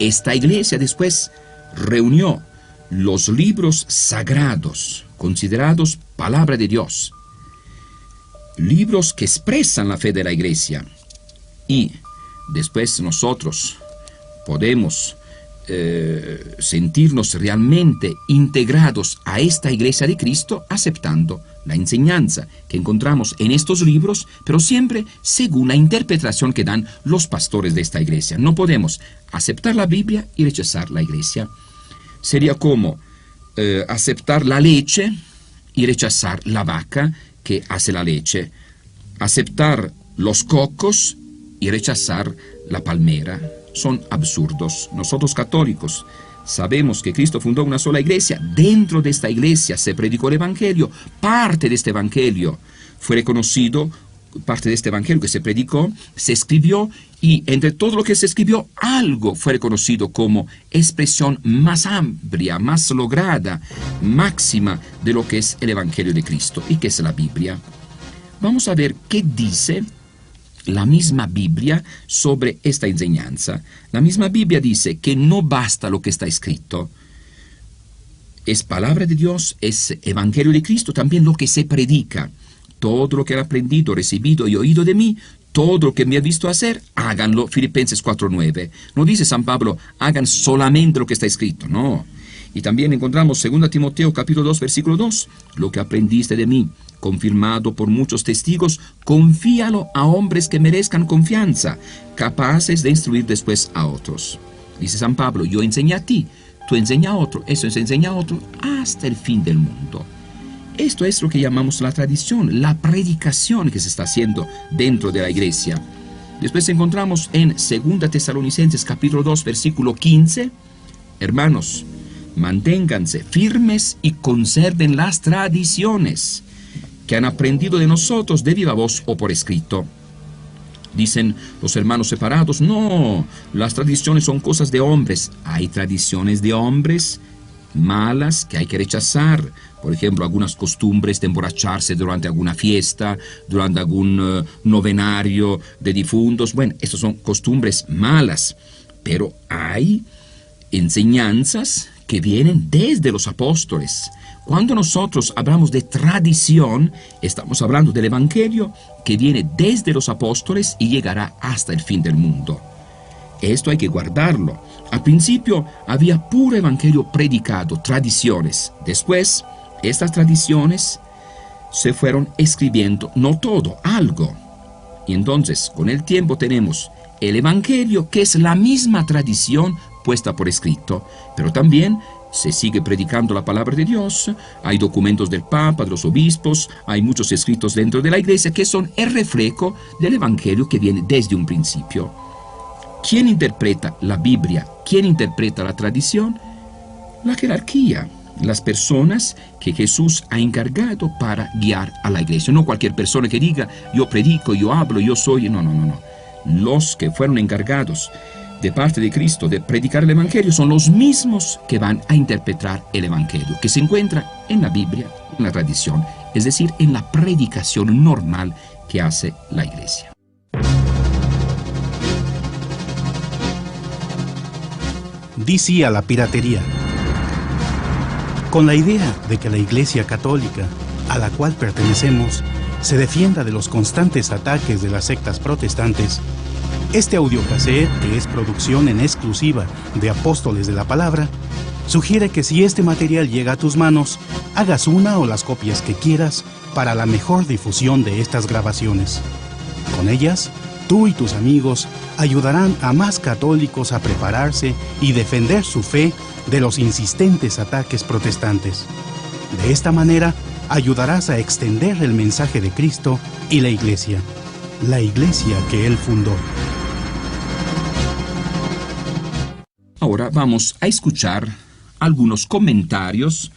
Esta iglesia después reunió los libros sagrados, considerados palabra de Dios, libros que expresan la fe de la iglesia. Y después nosotros podemos sentirnos realmente integrados a esta iglesia de Cristo aceptando la enseñanza que encontramos en estos libros, pero siempre según la interpretación que dan los pastores de esta iglesia. No podemos aceptar la Biblia y rechazar la iglesia. Sería como aceptar la leche y rechazar la vaca que hace la leche, aceptar los cocos y rechazar la palmera. Son absurdos. Nosotros católicos sabemos que Cristo fundó una sola iglesia. Dentro de esta iglesia se predicó el Evangelio. Parte de este Evangelio fue reconocido, parte de este Evangelio que se predicó, se escribió, y entre todo lo que se escribió, algo fue reconocido como expresión más amplia, más lograda, máxima de lo que es el Evangelio de Cristo y que es la Biblia. Vamos a ver qué dice la misma Biblia sobre esta enseñanza. La misma Biblia dice que no basta lo que está escrito. Es palabra de Dios, es Evangelio de Cristo, también lo que se predica. Todo lo que han aprendido, recibido y oído de mí, todo lo que me ha visto hacer, háganlo. Filipenses 4:9. No dice San Pablo, hagan solamente lo que está escrito, no. Y también encontramos 2 Timoteo capítulo 2, versículo 2. Lo que aprendiste de mí, confirmado por muchos testigos, confíalo a hombres que merezcan confianza, capaces de instruir después a otros. Dice San Pablo, yo enseñé a ti, tú enseña a otro, eso se enseña a otro, hasta el fin del mundo. Esto es lo que llamamos la tradición, la predicación que se está haciendo dentro de la iglesia. Después encontramos en 2 Tesalonicenses capítulo 2, versículo 15, hermanos, manténganse firmes y conserven las tradiciones que han aprendido de nosotros de viva voz o por escrito. Dicen los hermanos separados, no, las tradiciones son cosas de hombres. Hay tradiciones de hombres malas que hay que rechazar. Por ejemplo, algunas costumbres de emborracharse durante alguna fiesta, durante algún novenario de difuntos. Bueno, estas son costumbres malas, pero hay enseñanzas que vienen desde los apóstoles. Cuando nosotros hablamos de tradición, estamos hablando del Evangelio que viene desde los apóstoles y llegará hasta el fin del mundo. Esto hay que guardarlo. Al principio había puro Evangelio predicado, tradiciones. Después, estas tradiciones se fueron escribiendo, no todo, algo. Y entonces, con el tiempo tenemos el Evangelio, que es la misma tradición puesta por escrito, pero también se sigue predicando la palabra de Dios. Hay documentos del Papa, de los obispos, hay muchos escritos dentro de la iglesia que son el reflejo del Evangelio que viene desde un principio. ¿Quién interpreta la Biblia? ¿Quién interpreta la tradición? La jerarquía, las personas que Jesús ha encargado para guiar a la iglesia. No cualquier persona que diga, yo predico, yo hablo, yo soy. No. Los que fueron encargados de parte de Cristo de predicar el Evangelio son los mismos que van a interpretar el Evangelio, que se encuentra en la Biblia, en la tradición, es decir, en la predicación normal que hace la iglesia. Di sí a la piratería. Con la idea de que la Iglesia Católica, a la cual pertenecemos, se defienda de los constantes ataques de las sectas protestantes, este audiocassette, que es producción en exclusiva de Apóstoles de la Palabra, sugiere que si este material llega a tus manos, hagas una o las copias que quieras para la mejor difusión de estas grabaciones. Con ellas, Tú y tus amigos ayudarán a más católicos a prepararse y defender su fe de los insistentes ataques protestantes. De esta manera, ayudarás a extender el mensaje de Cristo y la Iglesia que Él fundó. Ahora vamos a escuchar algunos comentarios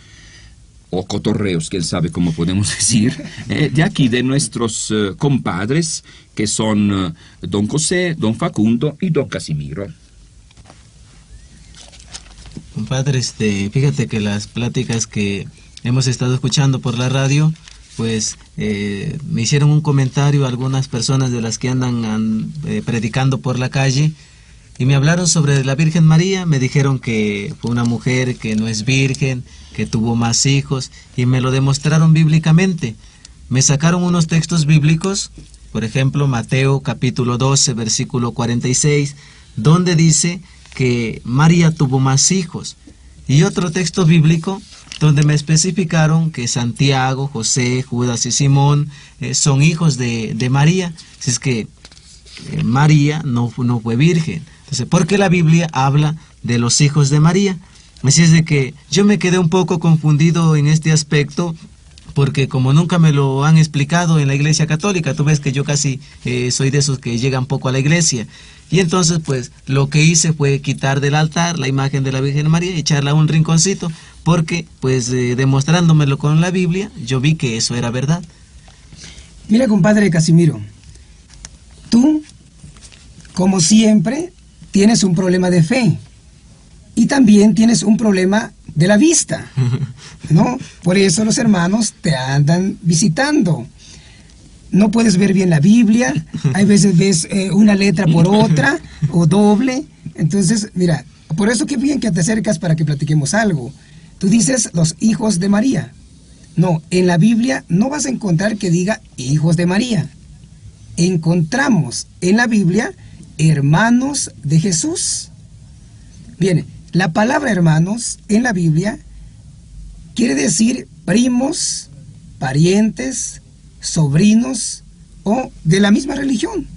o cotorreos, que él sabe cómo podemos decir, de aquí de nuestros compadres, que son don José, don Facundo y don Casimiro. Compadre, fíjate que las pláticas que hemos estado escuchando por la radio, pues me hicieron un comentario algunas personas de las que andan predicando por la calle, y me hablaron sobre la Virgen María. Me dijeron que fue una mujer que no es virgen, que tuvo más hijos, y me lo demostraron bíblicamente. Me sacaron unos textos bíblicos, por ejemplo, Mateo capítulo 12, versículo 46, donde dice que María tuvo más hijos. Y otro texto bíblico donde me especificaron que Santiago, José, Judas y Simón son hijos de María. Así es que María no fue virgen. Entonces, ¿por qué la Biblia habla de los hijos de María? Así es de que yo me quedé un poco confundido en este aspecto, porque como nunca me lo han explicado en la Iglesia Católica, tú ves que yo casi soy de esos que llegan poco a la iglesia. Y entonces, pues, lo que hice fue quitar del altar la imagen de la Virgen María y echarla a un rinconcito, porque, pues, demostrándomelo con la Biblia, yo vi que eso era verdad. Mira, compadre Casimiro, tú, como siempre, tienes un problema de fe y también tienes un problema de la vista, ¿no? Por eso los hermanos te andan visitando. No puedes ver bien la Biblia, hay veces ves una letra por otra o doble. Entonces, mira, por eso qué bien que te acercas para que platiquemos algo. Tú dices los hijos de María. No, en la Biblia no vas a encontrar que diga hijos de María. Encontramos en la Biblia hermanos de Jesús. Bien, la palabra hermanos en la Biblia quiere decir primos, parientes, sobrinos o de la misma religión.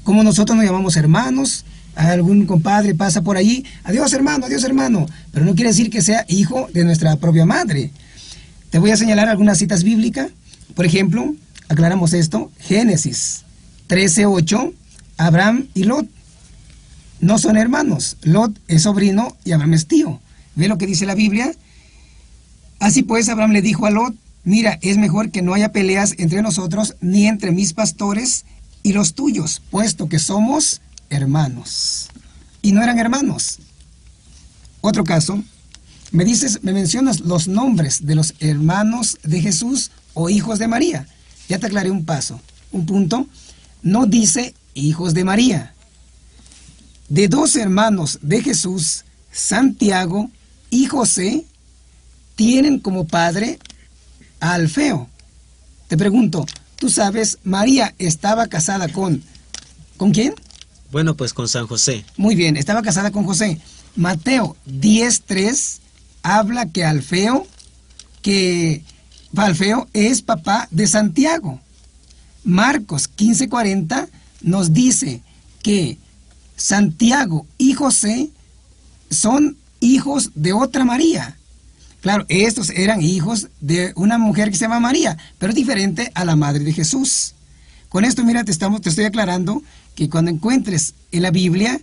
Como nosotros nos llamamos hermanos, algún compadre pasa por allí, adiós hermano, pero no quiere decir que sea hijo de nuestra propia madre. Te voy a señalar algunas citas bíblicas. Por ejemplo, aclaramos esto, Génesis 13:8, Abraham y Lot no son hermanos. Lot es sobrino y Abraham es tío. ¿Ve lo que dice la Biblia? Así pues, Abraham le dijo a Lot, mira, es mejor que no haya peleas entre nosotros ni entre mis pastores y los tuyos, puesto que somos hermanos. Y no eran hermanos. Otro caso, me mencionas los nombres de los hermanos de Jesús o hijos de María. Ya te aclaré un punto. No dice hijos de María. De dos hermanos de Jesús, Santiago y José, tienen como padre a Alfeo. Te pregunto, tú sabes, María estaba casada ¿con quién? Bueno, pues con San José. Muy bien, estaba casada con José. Mateo 10:3 habla que Alfeo es papá de Santiago. Marcos 15:40 nos dice que Santiago y José son hijos de otra María. Claro, estos eran hijos de una mujer que se llama María, pero diferente a la madre de Jesús. Con esto, mira, te estoy aclarando que cuando encuentres en la Biblia,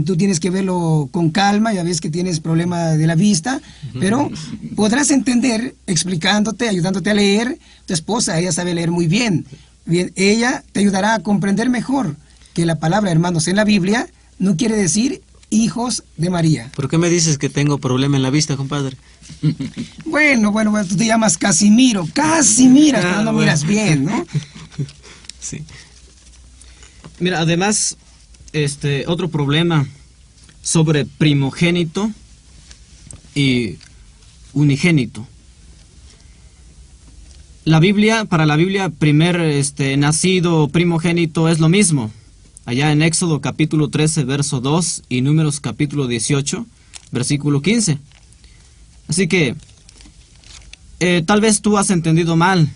tú tienes que verlo con calma, ya ves que tienes problema de la vista, pero podrás entender explicándote, ayudándote a leer. Tu esposa, ella sabe leer muy bien. Bien, ella te ayudará a comprender mejor que la palabra hermanos en la Biblia no quiere decir hijos de María. ¿Por qué me dices que tengo problema en la vista, compadre? Bueno, tú te llamas Casimiro. Casi miras, pero no miras bien, ¿no? Sí. Mira, además, otro problema sobre primogénito y unigénito. Para la Biblia, primer nacido primogénito es lo mismo. Allá en Éxodo capítulo 13, verso 2 y Números capítulo 18, versículo 15. Así que, tal vez tú has entendido mal,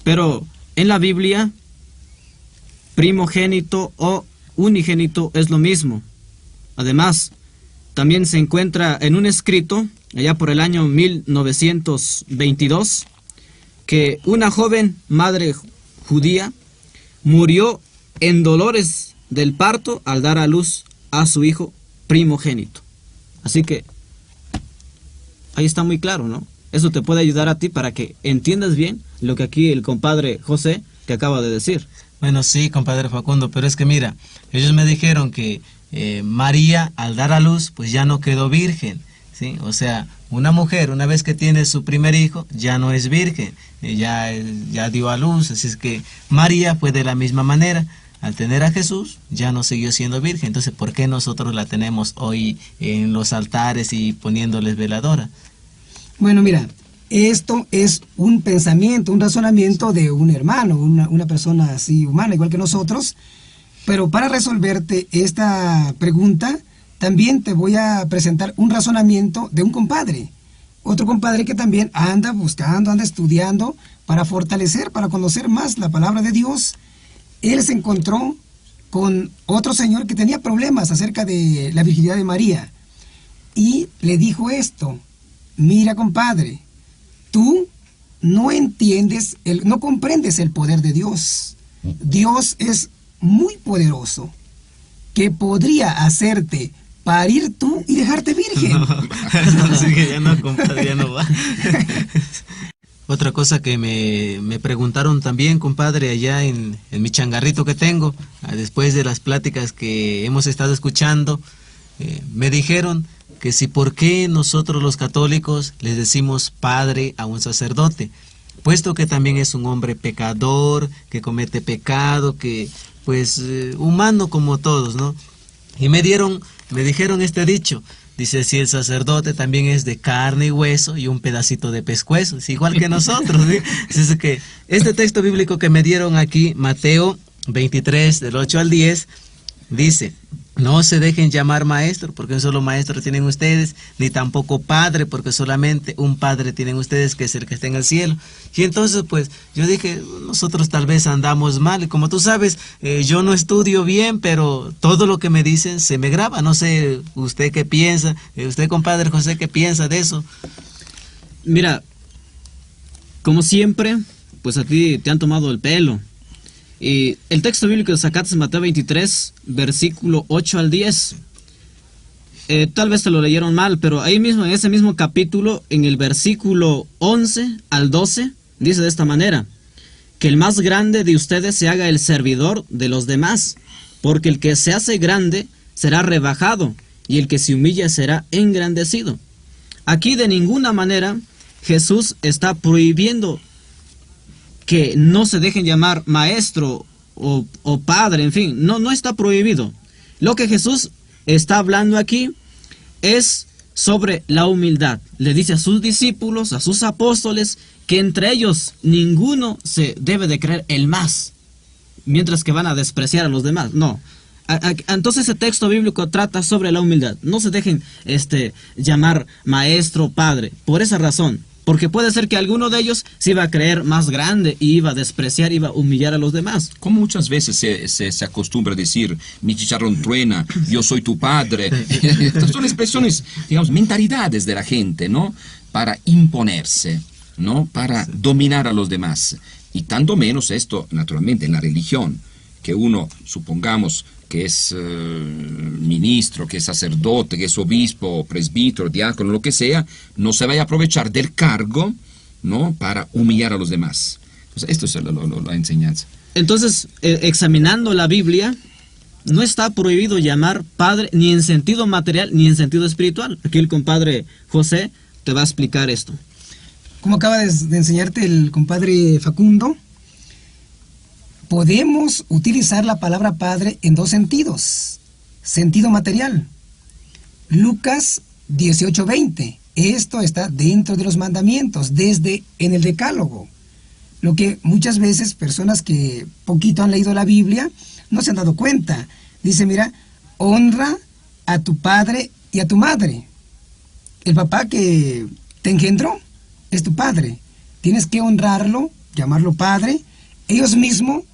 pero en la Biblia, primogénito o unigénito es lo mismo. Además, también se encuentra en un escrito, allá por el año 1922, que una joven madre judía murió en dolores del parto al dar a luz a su hijo primogénito. Así que ahí está muy claro, ¿no? Eso te puede ayudar a ti para que entiendas bien lo que aquí el compadre José te acaba de decir. Bueno, sí, compadre Facundo, pero es que mira, ellos me dijeron que María al dar a luz pues ya no quedó virgen, ¿sí? O sea, una mujer una vez que tiene su primer hijo ya no es virgen, ya dio a luz, así es que María fue de la misma manera. Al tener a Jesús, ya no siguió siendo virgen. Entonces, ¿por qué nosotros la tenemos hoy en los altares y poniéndoles veladora? Bueno, mira, esto es un pensamiento, un razonamiento de un hermano, una persona así humana, igual que nosotros. Pero para resolverte esta pregunta, también te voy a presentar un razonamiento de un compadre. Otro compadre que también anda buscando, anda estudiando para fortalecer, para conocer más la palabra de Dios. Él se encontró con otro señor que tenía problemas acerca de la virginidad de María. Y le dijo esto: mira, compadre, tú no entiendes, no comprendes el poder de Dios. Dios es muy poderoso, que podría hacerte parir tú y dejarte virgen. No, así que ya no, compadre, ya no va. Otra cosa que me preguntaron también, compadre, allá en mi changarrito que tengo, después de las pláticas que hemos estado escuchando, me dijeron que si por qué nosotros los católicos les decimos padre a un sacerdote, puesto que también es un hombre pecador, que comete pecado, que pues humano como todos, ¿no? Y me dijeron este dicho. Dice, si el sacerdote también es de carne y hueso y un pedacito de pescuezo, es igual que nosotros, ¿sí? Es que este texto bíblico que me dieron aquí, Mateo 23, del 8 al 10, dice: no se dejen llamar maestro, porque un solo maestro tienen ustedes, ni tampoco padre, porque solamente un padre tienen ustedes, que es el que está en el cielo. Y entonces, pues, yo dije, nosotros tal vez andamos mal, y como tú sabes, yo no estudio bien, pero todo lo que me dicen se me graba. No sé, usted qué piensa, usted, compadre José, qué piensa de eso. Mira, como siempre, pues a ti te han tomado el pelo. Y el texto bíblico de sacaste Mateo 23, versículo 8 al 10. Tal vez te lo leyeron mal, pero ahí mismo, en ese mismo capítulo, en el versículo 11 al 12, dice de esta manera: que el más grande de ustedes se haga el servidor de los demás, porque el que se hace grande será rebajado, y el que se humilla será engrandecido. Aquí de ninguna manera Jesús está prohibiendo que no se dejen llamar maestro o padre, en fin, no está prohibido. Lo que Jesús está hablando aquí es sobre la humildad. Le dice a sus discípulos, a sus apóstoles, que entre ellos ninguno se debe de creer el más, mientras que van a despreciar a los demás. No. Entonces ese texto bíblico trata sobre la humildad. No se dejen llamar maestro, padre, por esa razón. Porque puede ser que alguno de ellos se iba a creer más grande y iba a despreciar, iba a humillar a los demás. Como muchas veces se acostumbra a decir, mi chicharrón truena, yo soy tu padre. Estas son expresiones, digamos, mentalidades de la gente, ¿no? Para imponerse, ¿no? Para dominar a los demás. Y tanto menos esto, naturalmente, en la religión, que uno, supongamos, que es ministro, que es sacerdote, que es obispo, presbítero, diácono, lo que sea, no se vaya a aprovechar del cargo, ¿no? Para humillar a los demás. Entonces, esto es la enseñanza. Entonces, examinando la Biblia, no está prohibido llamar padre ni en sentido material ni en sentido espiritual. Aquí el compadre José te va a explicar esto. Como acaba de enseñarte el compadre Facundo, podemos utilizar la palabra padre en dos sentidos. Sentido material. Lucas 18:20. Esto está dentro de los mandamientos, desde en el Decálogo. Lo que muchas veces personas que poquito han leído la Biblia no se han dado cuenta. Dice, mira, honra a tu padre y a tu madre. El papá que te engendró es tu padre. Tienes que honrarlo, llamarlo padre. Ellos mismos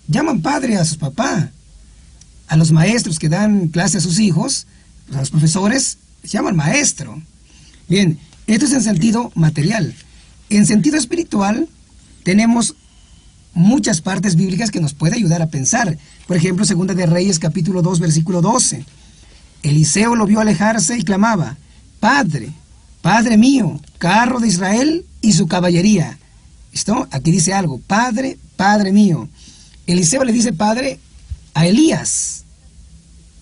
llaman padre a su papá. A los maestros que dan clase a sus hijos, a los profesores, les llaman maestro. Bien, esto es en sentido material. En sentido espiritual, tenemos muchas partes bíblicas que nos puede ayudar a pensar. Por ejemplo, Segunda de Reyes, capítulo 2, versículo 12. Eliseo lo vio alejarse y clamaba: Padre, Padre mío, carro de Israel y su caballería. ¿Listo? Aquí dice algo: Padre, Padre mío. Eliseo le dice padre a Elías.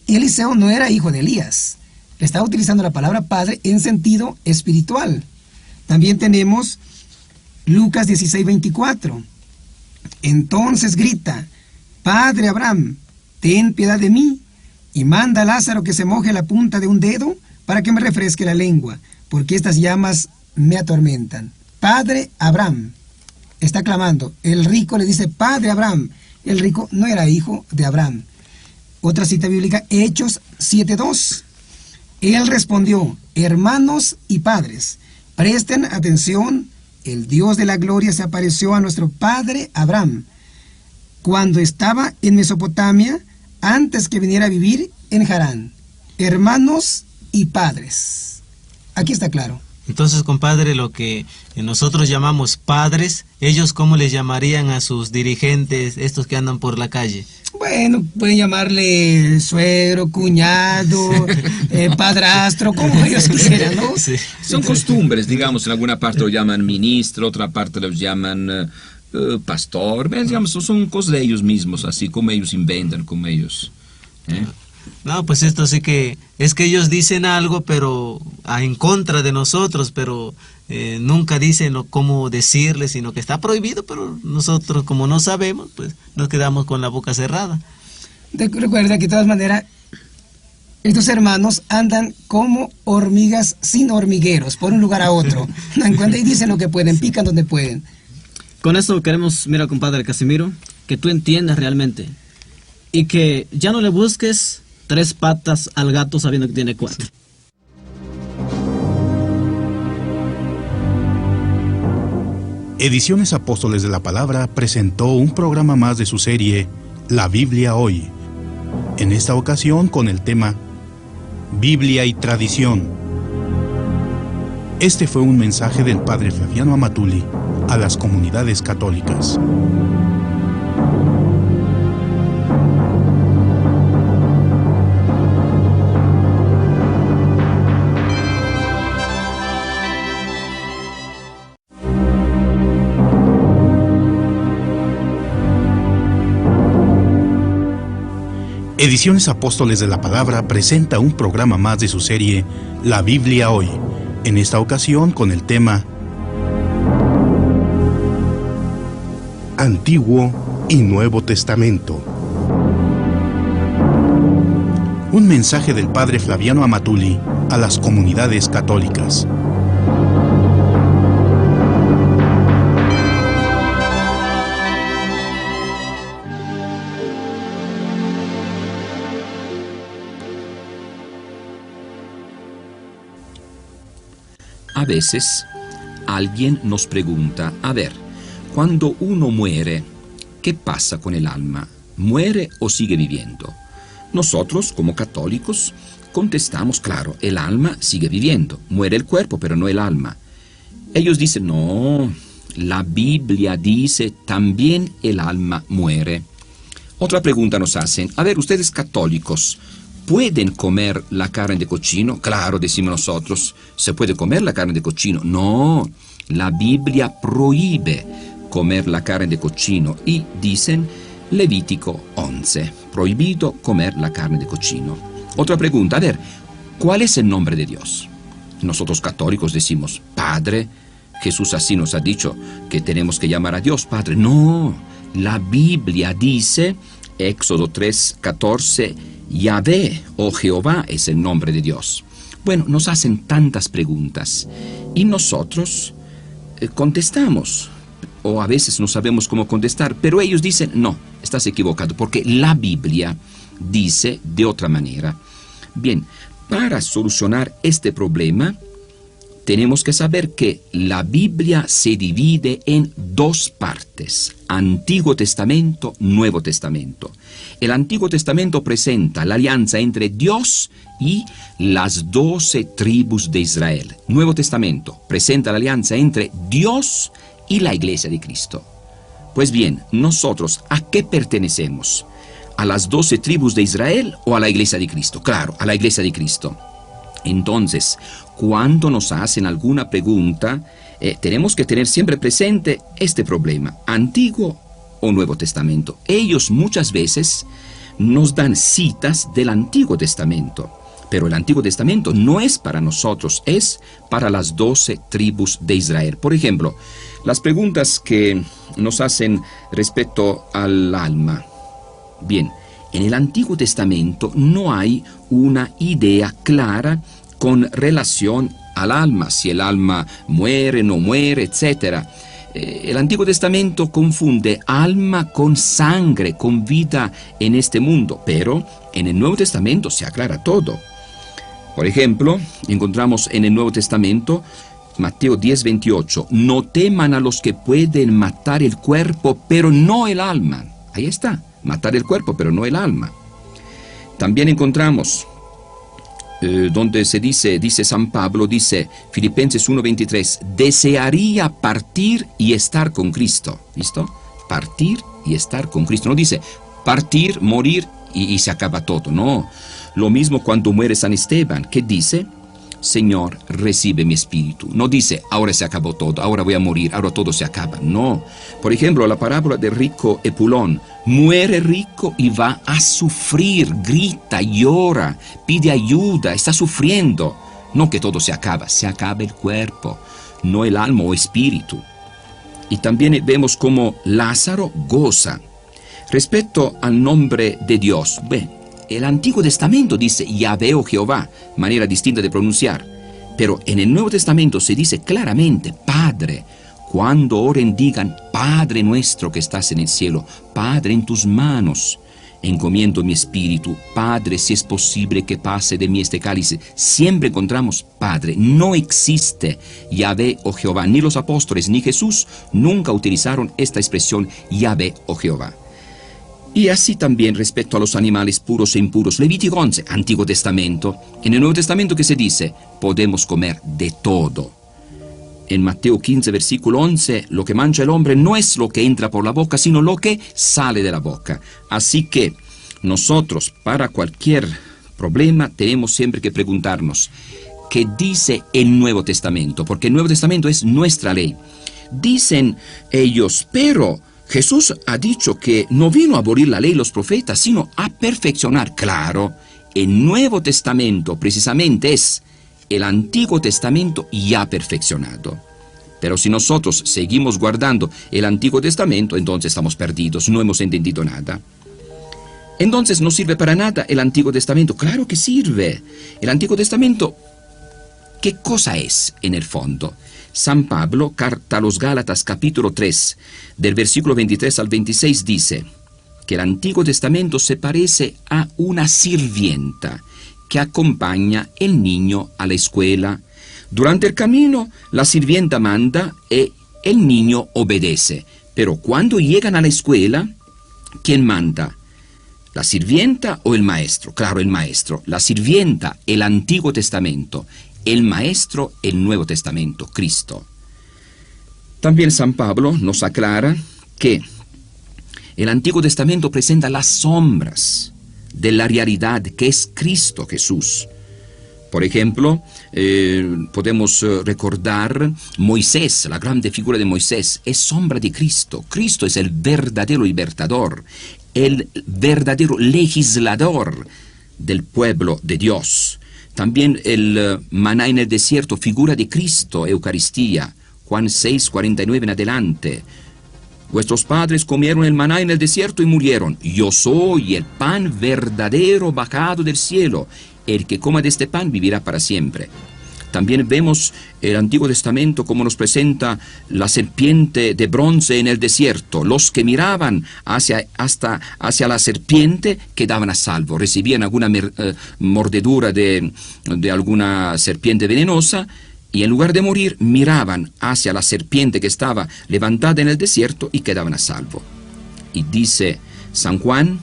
Y Eliseo no era hijo de Elías. Estaba utilizando la palabra padre en sentido espiritual. También tenemos Lucas 16:24. Entonces grita: Padre Abraham, ten piedad de mí, y manda a Lázaro que se moje la punta de un dedo para que me refresque la lengua, porque estas llamas me atormentan. Padre Abraham está clamando. El rico le dice: Padre Abraham. El rico no era hijo de Abraham. Otra cita bíblica, Hechos 7:2. Él respondió: hermanos y padres, presten atención, el Dios de la gloria se apareció a nuestro padre Abraham cuando estaba en Mesopotamia, antes que viniera a vivir en Harán. Hermanos y padres. Aquí está claro. Entonces, compadre, lo que nosotros llamamos padres, ¿ellos cómo les llamarían a sus dirigentes, estos que andan por la calle? Bueno, pueden llamarle suegro, cuñado, padrastro, como ellos quisieran, ¿no? Sí. Son costumbres, digamos, en alguna parte lo llaman ministro, otra parte los llaman pastor, digamos, son cosas de ellos mismos, así como ellos inventan, como ellos... No, pues esto sí que es que ellos dicen algo, pero en contra de nosotros, pero nunca dicen cómo decirle, sino que está prohibido, pero nosotros como no sabemos, pues nos quedamos con la boca cerrada. Recuerda que de todas maneras, estos hermanos andan como hormigas sin hormigueros, por un lugar a otro. Y dicen lo que pueden, pican donde pueden. Con esto queremos, mira, compadre Casimiro, que tú entiendas realmente y que ya no le busques 3 patas al gato sabiendo que tiene 4. Ediciones Apóstoles de la Palabra presentó un programa más de su serie La Biblia Hoy, en esta ocasión con el tema Biblia y Tradición. Este fue un mensaje del Padre Flaviano Amatuli a las comunidades católicas. Ediciones Apóstoles de la Palabra presenta un programa más de su serie La Biblia Hoy, en esta ocasión con el tema Antiguo y Nuevo Testamento. Un mensaje del Padre Flaviano Amatuli a las comunidades católicas. A veces alguien nos pregunta, a ver, cuando uno muere, ¿qué pasa con el alma? ¿Muere o sigue viviendo? Nosotros, como católicos, contestamos, claro, el alma sigue viviendo. Muere el cuerpo, pero no el alma. Ellos dicen, no, la Biblia dice también el alma muere. Otra pregunta nos hacen, a ver, ustedes católicos, ¿pueden comer la carne de cochino? Claro, decimos nosotros, ¿se puede comer la carne de cochino? No, la Biblia prohíbe comer la carne de cochino y dicen Levítico 11, prohibido comer la carne de cochino. Otra pregunta, a ver, ¿cuál es el nombre de Dios? Nosotros católicos decimos Padre, Jesús así nos ha dicho que tenemos que llamar a Dios Padre. No, la Biblia dice, Éxodo 3:14, Yahvé o Jehová es el nombre de Dios. Bueno, nos hacen tantas preguntas y nosotros contestamos, o a veces no sabemos cómo contestar, pero ellos dicen, no, estás equivocado, porque la Biblia dice de otra manera. Bien, para solucionar este problema, tenemos que saber que la Biblia se divide en dos partes, Antiguo Testamento, Nuevo Testamento. El Antiguo Testamento presenta la alianza entre Dios y las 12 tribus de Israel. Nuevo Testamento presenta la alianza entre Dios y la Iglesia de Cristo. Pues bien, nosotros, ¿a qué pertenecemos? ¿A las 12 tribus de Israel o a la Iglesia de Cristo? Claro, a la Iglesia de Cristo. Entonces, cuando nos hacen alguna pregunta, tenemos que tener siempre presente este problema, Antiguo o Nuevo Testamento. Ellos muchas veces nos dan citas del Antiguo Testamento, pero el Antiguo Testamento no es para nosotros, es para las 12 tribus de Israel. Por ejemplo, las preguntas que nos hacen respecto al alma. Bien, en el Antiguo Testamento no hay una idea clara con relación al alma, si el alma muere, no muere, etc. El Antiguo Testamento confunde alma con sangre, con vida en este mundo, pero en el Nuevo Testamento se aclara todo. Por ejemplo, encontramos en el Nuevo Testamento Mateo 10:28, no teman a los que pueden matar el cuerpo, pero no el alma. Ahí está, matar el cuerpo, pero no el alma. También encontramos donde se dice San Pablo, dice Filipenses 1:23, desearía partir y estar con Cristo. ¿Listo? Partir y estar con Cristo. No dice partir, morir y se acaba todo. No. Lo mismo cuando muere San Esteban, que dice, Señor, recibe mi espíritu. No dice, ahora se acabó todo, ahora voy a morir, ahora todo se acaba. No. Por ejemplo, la parábola del rico Epulón. Muere rico y va a sufrir, grita, llora, pide ayuda, está sufriendo. No que todo se acaba el cuerpo, no el alma o espíritu. Y también vemos cómo Lázaro goza. Respecto al nombre de Dios, el Antiguo Testamento dice Yahvé o Jehová, manera distinta de pronunciar. Pero en el Nuevo Testamento se dice claramente Padre. Cuando oren digan, Padre nuestro que estás en el cielo, Padre, en tus manos encomiendo mi espíritu. Padre, si es posible que pase de mí este cáliz. Siempre encontramos Padre. No existe Yahvé o Jehová. Ni los apóstoles ni Jesús nunca utilizaron esta expresión Yahvé o Jehová. Y así también respecto a los animales puros e impuros. Levítico 11, Antiguo Testamento. En el Nuevo Testamento, ¿qué se dice? Podemos comer de todo. En Mateo 15, versículo 11, lo que mancha el hombre no es lo que entra por la boca, sino lo que sale de la boca. Así que nosotros, para cualquier problema, tenemos siempre que preguntarnos, ¿qué dice el Nuevo Testamento? Porque el Nuevo Testamento es nuestra ley. Dicen ellos, pero Jesús ha dicho que no vino a abolir la ley y los profetas, sino a perfeccionar. Claro, el Nuevo Testamento precisamente es el Antiguo Testamento ya perfeccionado. Pero si nosotros seguimos guardando el Antiguo Testamento, entonces estamos perdidos, no hemos entendido nada. Entonces, ¿no sirve para nada el Antiguo Testamento? Claro que sirve. El Antiguo Testamento, ¿qué cosa es en el fondo? San Pablo, carta a los Gálatas, capítulo 3, del versículo 23 al 26, dice que el Antiguo Testamento se parece a una sirvienta que acompaña el niño a la escuela. Durante el camino, la sirvienta manda y el niño obedece. Pero cuando llegan a la escuela, ¿quién manda? ¿La sirvienta o el maestro? Claro, el maestro. La sirvienta, el Antiguo Testamento. El maestro, el Nuevo Testamento, Cristo. También San Pablo nos aclara que el Antiguo Testamento presenta las sombras de la realidad que es Cristo Jesús. Por ejemplo, podemos recordar Moisés, la grande figura de Moisés, es sombra de Cristo. Cristo es el verdadero libertador, el verdadero legislador del pueblo de Dios. También el maná en el desierto, figura de Cristo, Eucaristía, Juan 6, 49 en adelante. Vuestros padres comieron el maná en el desierto y murieron. Yo soy el pan verdadero bajado del cielo. El que coma de este pan vivirá para siempre. También vemos el Antiguo Testamento como nos presenta la serpiente de bronce en el desierto. Los que miraban hacia la serpiente quedaban a salvo. Recibían alguna mordedura de alguna serpiente venenosa y en lugar de morir miraban hacia la serpiente que estaba levantada en el desierto y quedaban a salvo. Y dice San Juan,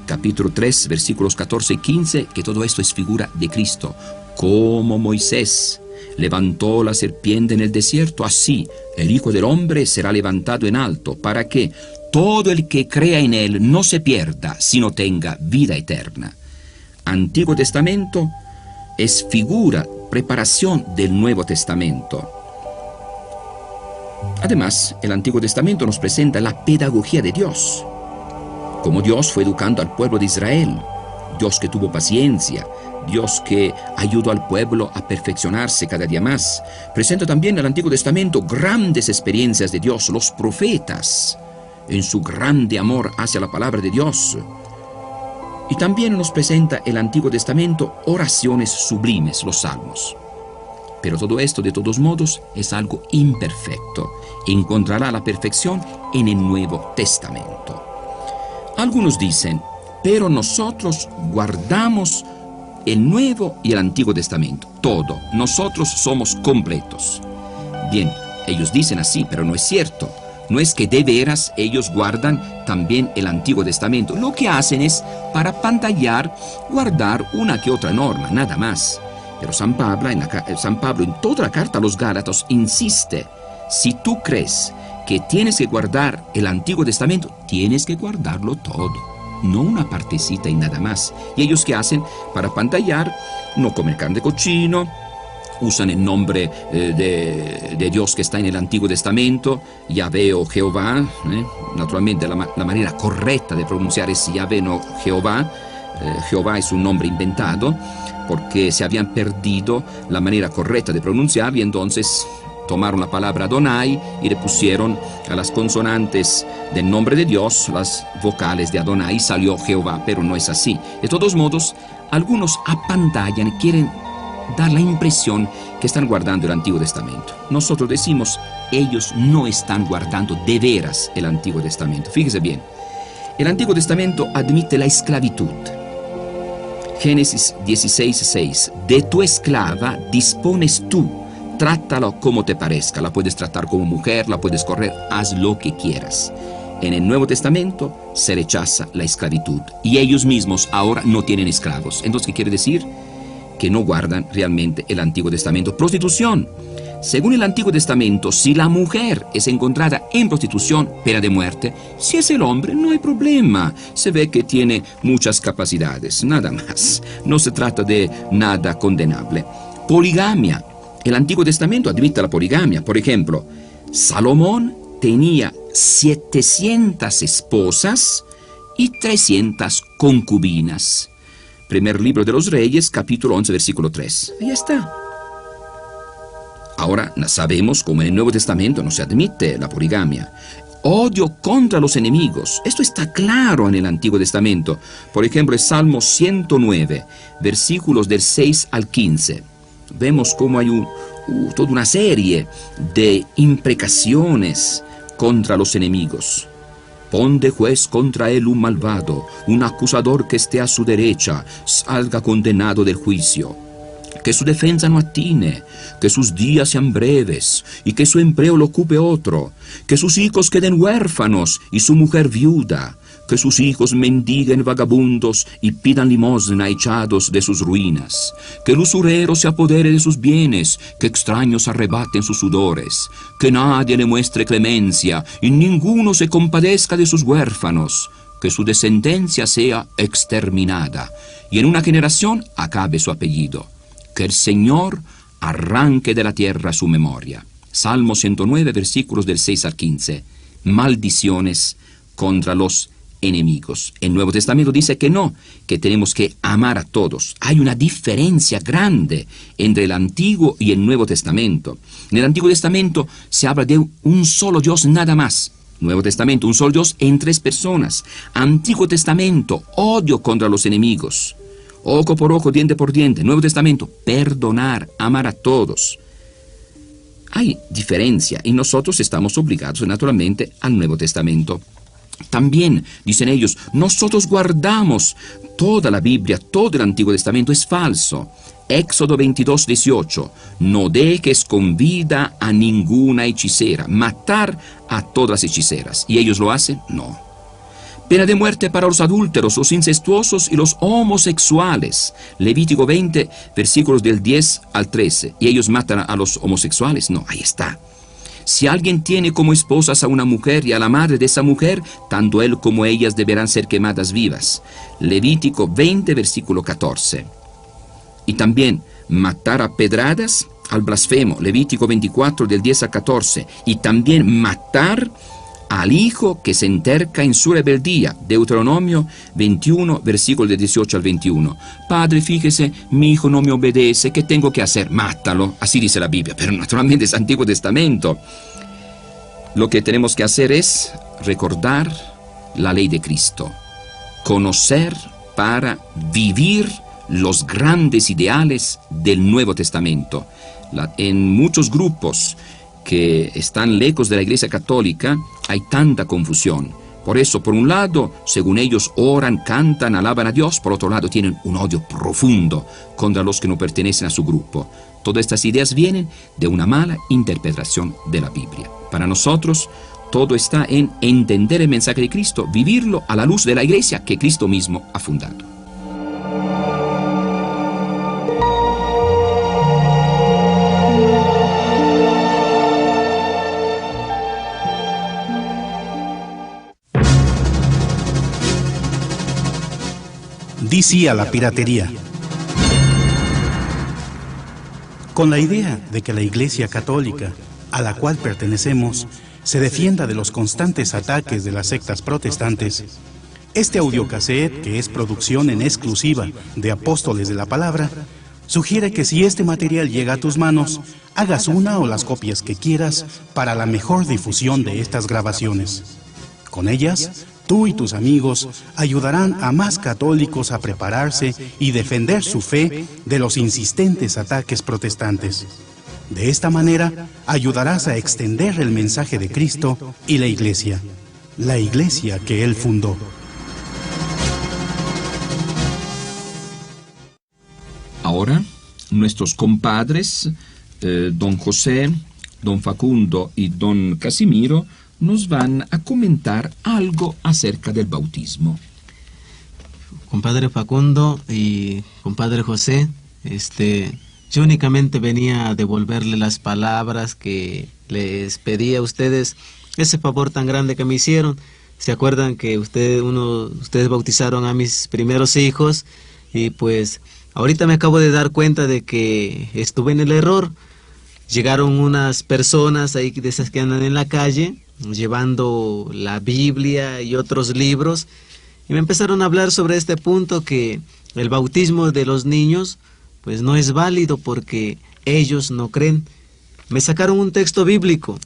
capítulo 3, versículos 14 y 15, que todo esto es figura de Cristo. Como Moisés levantó la serpiente en el desierto, así el Hijo del Hombre será levantado en alto, para que todo el que crea en él no se pierda, sino tenga vida eterna. Antiguo Testamento es figura, preparación del Nuevo Testamento. Además, el Antiguo Testamento nos presenta la pedagogía de Dios, como Dios fue educando al pueblo de Israel, Dios que tuvo paciencia, Dios que ayudó al pueblo a perfeccionarse cada día más. Presenta también el Antiguo Testamento grandes experiencias de Dios, los profetas, en su grande amor hacia la palabra de Dios. Y también nos presenta el Antiguo Testamento oraciones sublimes, los salmos. Pero todo esto, de todos modos, es algo imperfecto. Encontrará la perfección en el Nuevo Testamento. Algunos dicen, pero nosotros guardamos el Nuevo y el Antiguo Testamento, todo. Nosotros somos completos. Bien, ellos dicen así, pero no es cierto. No es que de veras ellos guardan también el Antiguo Testamento. Lo que hacen es, para pantallar, guardar una que otra norma, nada más. Pero San Pablo en toda la carta a los Gálatas insiste, si tú crees que tienes que guardar el Antiguo Testamento, tienes que guardarlo todo, no una partecita y nada más. Y ellos, ¿qué hacen? Para pantallar, no comen carne de cochino, usan el nombre de Dios que está en el Antiguo Testamento, Yahvé o Jehová. Naturalmente la manera correcta de pronunciar es Yahvé, no Jehová. Jehová es un nombre inventado porque se habían perdido la manera correcta de pronunciar, y entonces tomaron la palabra Adonai y le pusieron a las consonantes del nombre de Dios las vocales de Adonai y salió Jehová, pero no es así. De todos modos, algunos apantallan y quieren dar la impresión que están guardando el Antiguo Testamento. Nosotros decimos, ellos no están guardando de veras el Antiguo Testamento. Fíjese bien, el Antiguo Testamento admite la esclavitud. Génesis 16:6, de tu esclava dispones tú, trátala como te parezca, la puedes tratar como mujer, la puedes correr, haz lo que quieras. En el Nuevo Testamento se rechaza la esclavitud y ellos mismos ahora no tienen esclavos. Entonces, ¿qué quiere decir? Que no guardan realmente el Antiguo Testamento. Prostitución. Según el Antiguo Testamento, si la mujer es encontrada en prostitución, pena de muerte. Si es el hombre, no hay problema. Se ve que tiene muchas capacidades, nada más. No se trata de nada condenable. Poligamia. El Antiguo Testamento admite la poligamia. Por ejemplo, Salomón tenía 700 esposas y 300 concubinas. Primer libro de los Reyes, capítulo 11, versículo 3. Ahí está. Ahora sabemos cómo en el Nuevo Testamento no se admite la poligamia. Odio contra los enemigos. Esto está claro en el Antiguo Testamento. Por ejemplo, el Salmo 109, versículos del 6 al 15. Vemos cómo hay toda una serie de imprecaciones contra los enemigos. Pon de juez contra él un malvado, un acusador que esté a su derecha, salga condenado del juicio. Que su defensa no atine, que sus días sean breves, y que su empleo lo ocupe otro, que sus hijos queden huérfanos y su mujer viuda, que sus hijos mendiguen vagabundos y pidan limosna echados de sus ruinas, que el usurero se apodere de sus bienes, que extraños arrebaten sus sudores, que nadie le muestre clemencia y ninguno se compadezca de sus huérfanos, que su descendencia sea exterminada y en una generación acabe su apellido. Que el Señor arranque de la tierra su memoria. Salmo 109, versículos del 6 al 15. Maldiciones contra los enemigos. El Nuevo Testamento dice que no, que tenemos que amar a todos. Hay una diferencia grande entre el Antiguo y el Nuevo Testamento. En el Antiguo Testamento se habla de un solo Dios nada más. Nuevo Testamento, un solo Dios en 3 personas. Antiguo Testamento, odio contra los enemigos. Ojo por ojo, diente por diente. Nuevo Testamento, perdonar, amar a todos. Hay diferencia y nosotros estamos obligados naturalmente al Nuevo Testamento. También, dicen ellos, nosotros guardamos toda la Biblia, todo el Antiguo Testamento. Es falso. Éxodo 22, 18. No dejes con vida a ninguna hechicera. Matar a todas las hechiceras. ¿Y ellos lo hacen? No. Pena de muerte para los adúlteros, los incestuosos y los homosexuales. Levítico 20, versículos del 10 al 13. ¿Y ellos matan a los homosexuales? No, ahí está. Si alguien tiene como esposas a una mujer y a la madre de esa mujer, tanto él como ellas deberán ser quemadas vivas. Levítico 20, versículo 14. Y también matar a pedradas al blasfemo. Levítico 24, del 10 al 14. Y también matar al hijo que se enterca en su rebeldía. Deuteronomio 21, versículo del 18 al 21. Padre, fíjese, mi hijo no me obedece, ¿qué tengo que hacer? Mátalo. Así dice la Biblia, pero naturalmente es Antiguo Testamento. Lo que tenemos que hacer es recordar la ley de Cristo. Conocer para vivir los grandes ideales del Nuevo Testamento. En muchos grupos que están lejos de la Iglesia Católica hay tanta confusión. Por eso, por un lado, según ellos oran, cantan, alaban a Dios, por otro lado tienen un odio profundo contra los que no pertenecen a su grupo. Todas estas ideas vienen de una mala interpretación de la Biblia. Para nosotros, todo está en entender el mensaje de Cristo, vivirlo a la luz de la Iglesia que Cristo mismo ha fundado. Di sí a la piratería. Con la idea de que la Iglesia Católica, a la cual pertenecemos, se defienda de los constantes ataques de las sectas protestantes, este audiocassette, que es producción en exclusiva de Apóstoles de la Palabra, sugiere que si este material llega a tus manos, hagas una o las copias que quieras para la mejor difusión de estas grabaciones. Con ellas, tú y tus amigos ayudarán a más católicos a prepararse y defender su fe de los insistentes ataques protestantes. De esta manera, ayudarás a extender el mensaje de Cristo y la Iglesia que Él fundó. Ahora, nuestros compadres, don José, don Facundo y don Casimiro, nos van a comentar algo acerca del bautismo. Compadre Facundo y compadre José, yo únicamente venía a devolverle las palabras que les pedí a ustedes, ese favor tan grande que me hicieron. ¿Se acuerdan que ustedes bautizaron a mis primeros hijos? Y pues ahorita me acabo de dar cuenta de que estuve en el error. Llegaron unas personas ahí de esas que andan en la calle, llevando la Biblia y otros libros, y me empezaron a hablar sobre este punto, que el bautismo de los niños pues no es válido porque ellos no creen. Me sacaron un texto bíblico,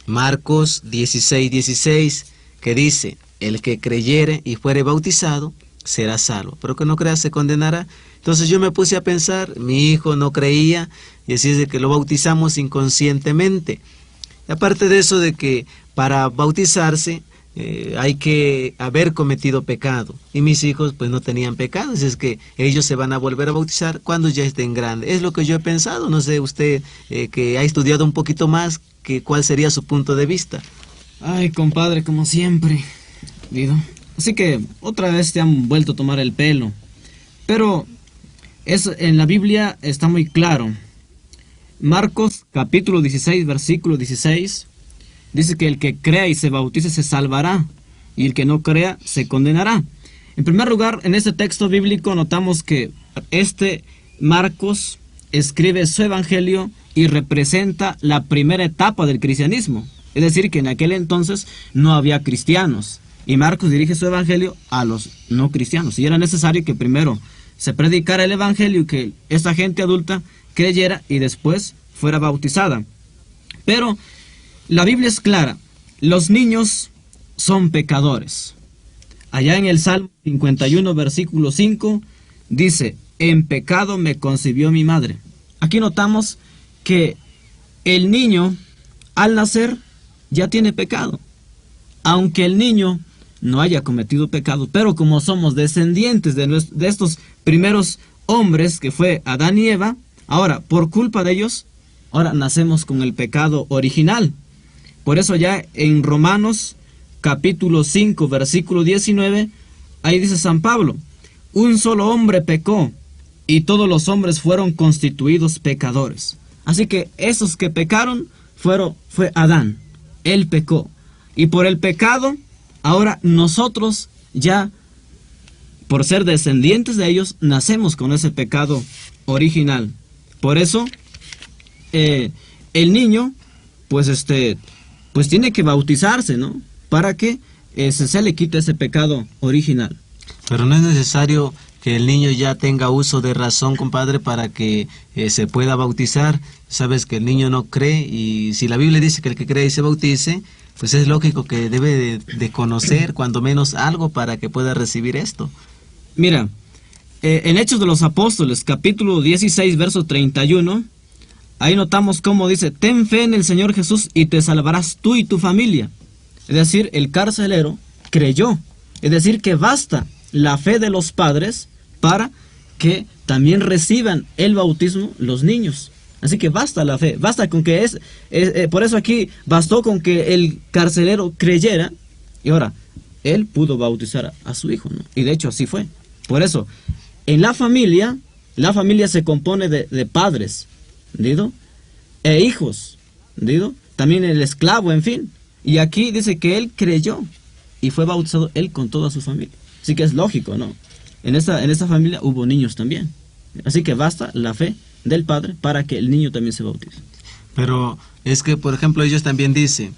Marcos 16:16, que dice: el que creyere y fuere bautizado será salvo, pero que no crea se condenará. Entonces yo me puse a pensar, mi hijo no creía, y así es de que lo bautizamos inconscientemente. Y aparte de eso, de que para bautizarse hay que haber cometido pecado, y mis hijos pues no tenían pecado, así es que ellos se van a volver a bautizar cuando ya estén grandes. Es lo que yo he pensado. No sé usted, que ha estudiado un poquito más, que cuál sería su punto de vista. Ay, compadre, como siempre. Así que otra vez te han vuelto a tomar el pelo. Pero en la Biblia está muy claro. Marcos capítulo 16, versículo 16, dice que el que crea y se bautice se salvará, y el que no crea se condenará. En primer lugar, en este texto bíblico notamos que Marcos escribe su evangelio y representa la primera etapa del cristianismo. Es decir, que en aquel entonces no había cristianos, y Marcos dirige su evangelio a los no cristianos, y era necesario que primero se predicara el evangelio y que esta gente adulta creyera y después fuera bautizada. Pero la Biblia es clara: los niños son pecadores. Allá en el Salmo 51, versículo 5, dice: en pecado me concibió mi madre. Aquí notamos que el niño, al nacer, ya tiene pecado, aunque el niño no haya cometido pecado, pero como somos descendientes de estos primeros hombres, que fue Adán y Eva, ahora, por culpa de ellos, ahora nacemos con el pecado original. Por eso ya en Romanos capítulo 5, versículo 19, ahí dice San Pablo: un solo hombre pecó, y todos los hombres fueron constituidos pecadores. Así que esos que pecaron fue Adán. Él pecó. Y por el pecado, ahora nosotros ya, por ser descendientes de ellos, nacemos con ese pecado original. Por eso, el niño, pues tiene que bautizarse, ¿no? Para que se le quite ese pecado original. Pero no es necesario que el niño ya tenga uso de razón, compadre, para que se pueda bautizar. Sabes que el niño no cree, y si la Biblia dice que el que cree y se bautice, pues es lógico que debe de conocer cuando menos algo para que pueda recibir esto. Mira, en Hechos de los Apóstoles, capítulo 16, verso 31, ahí notamos cómo dice: ten fe en el Señor Jesús y te salvarás tú y tu familia. Es decir, el carcelero creyó. Es decir, que basta la fe de los padres para que también reciban el bautismo los niños. Así que basta la fe, basta con que por eso aquí bastó con que el carcelero creyera, y ahora él pudo bautizar a su hijo, ¿no? Y de hecho así fue. Por eso, en la familia se compone de padres, ¿entendido? E hijos, ¿entendido? También el esclavo, en fin. Y aquí dice que él creyó y fue bautizado él con toda su familia. Así que es lógico, ¿no? En esta familia hubo niños también. Así que basta la fe del padre para que el niño también se bautice. Pero es que, por ejemplo, ellos también dicen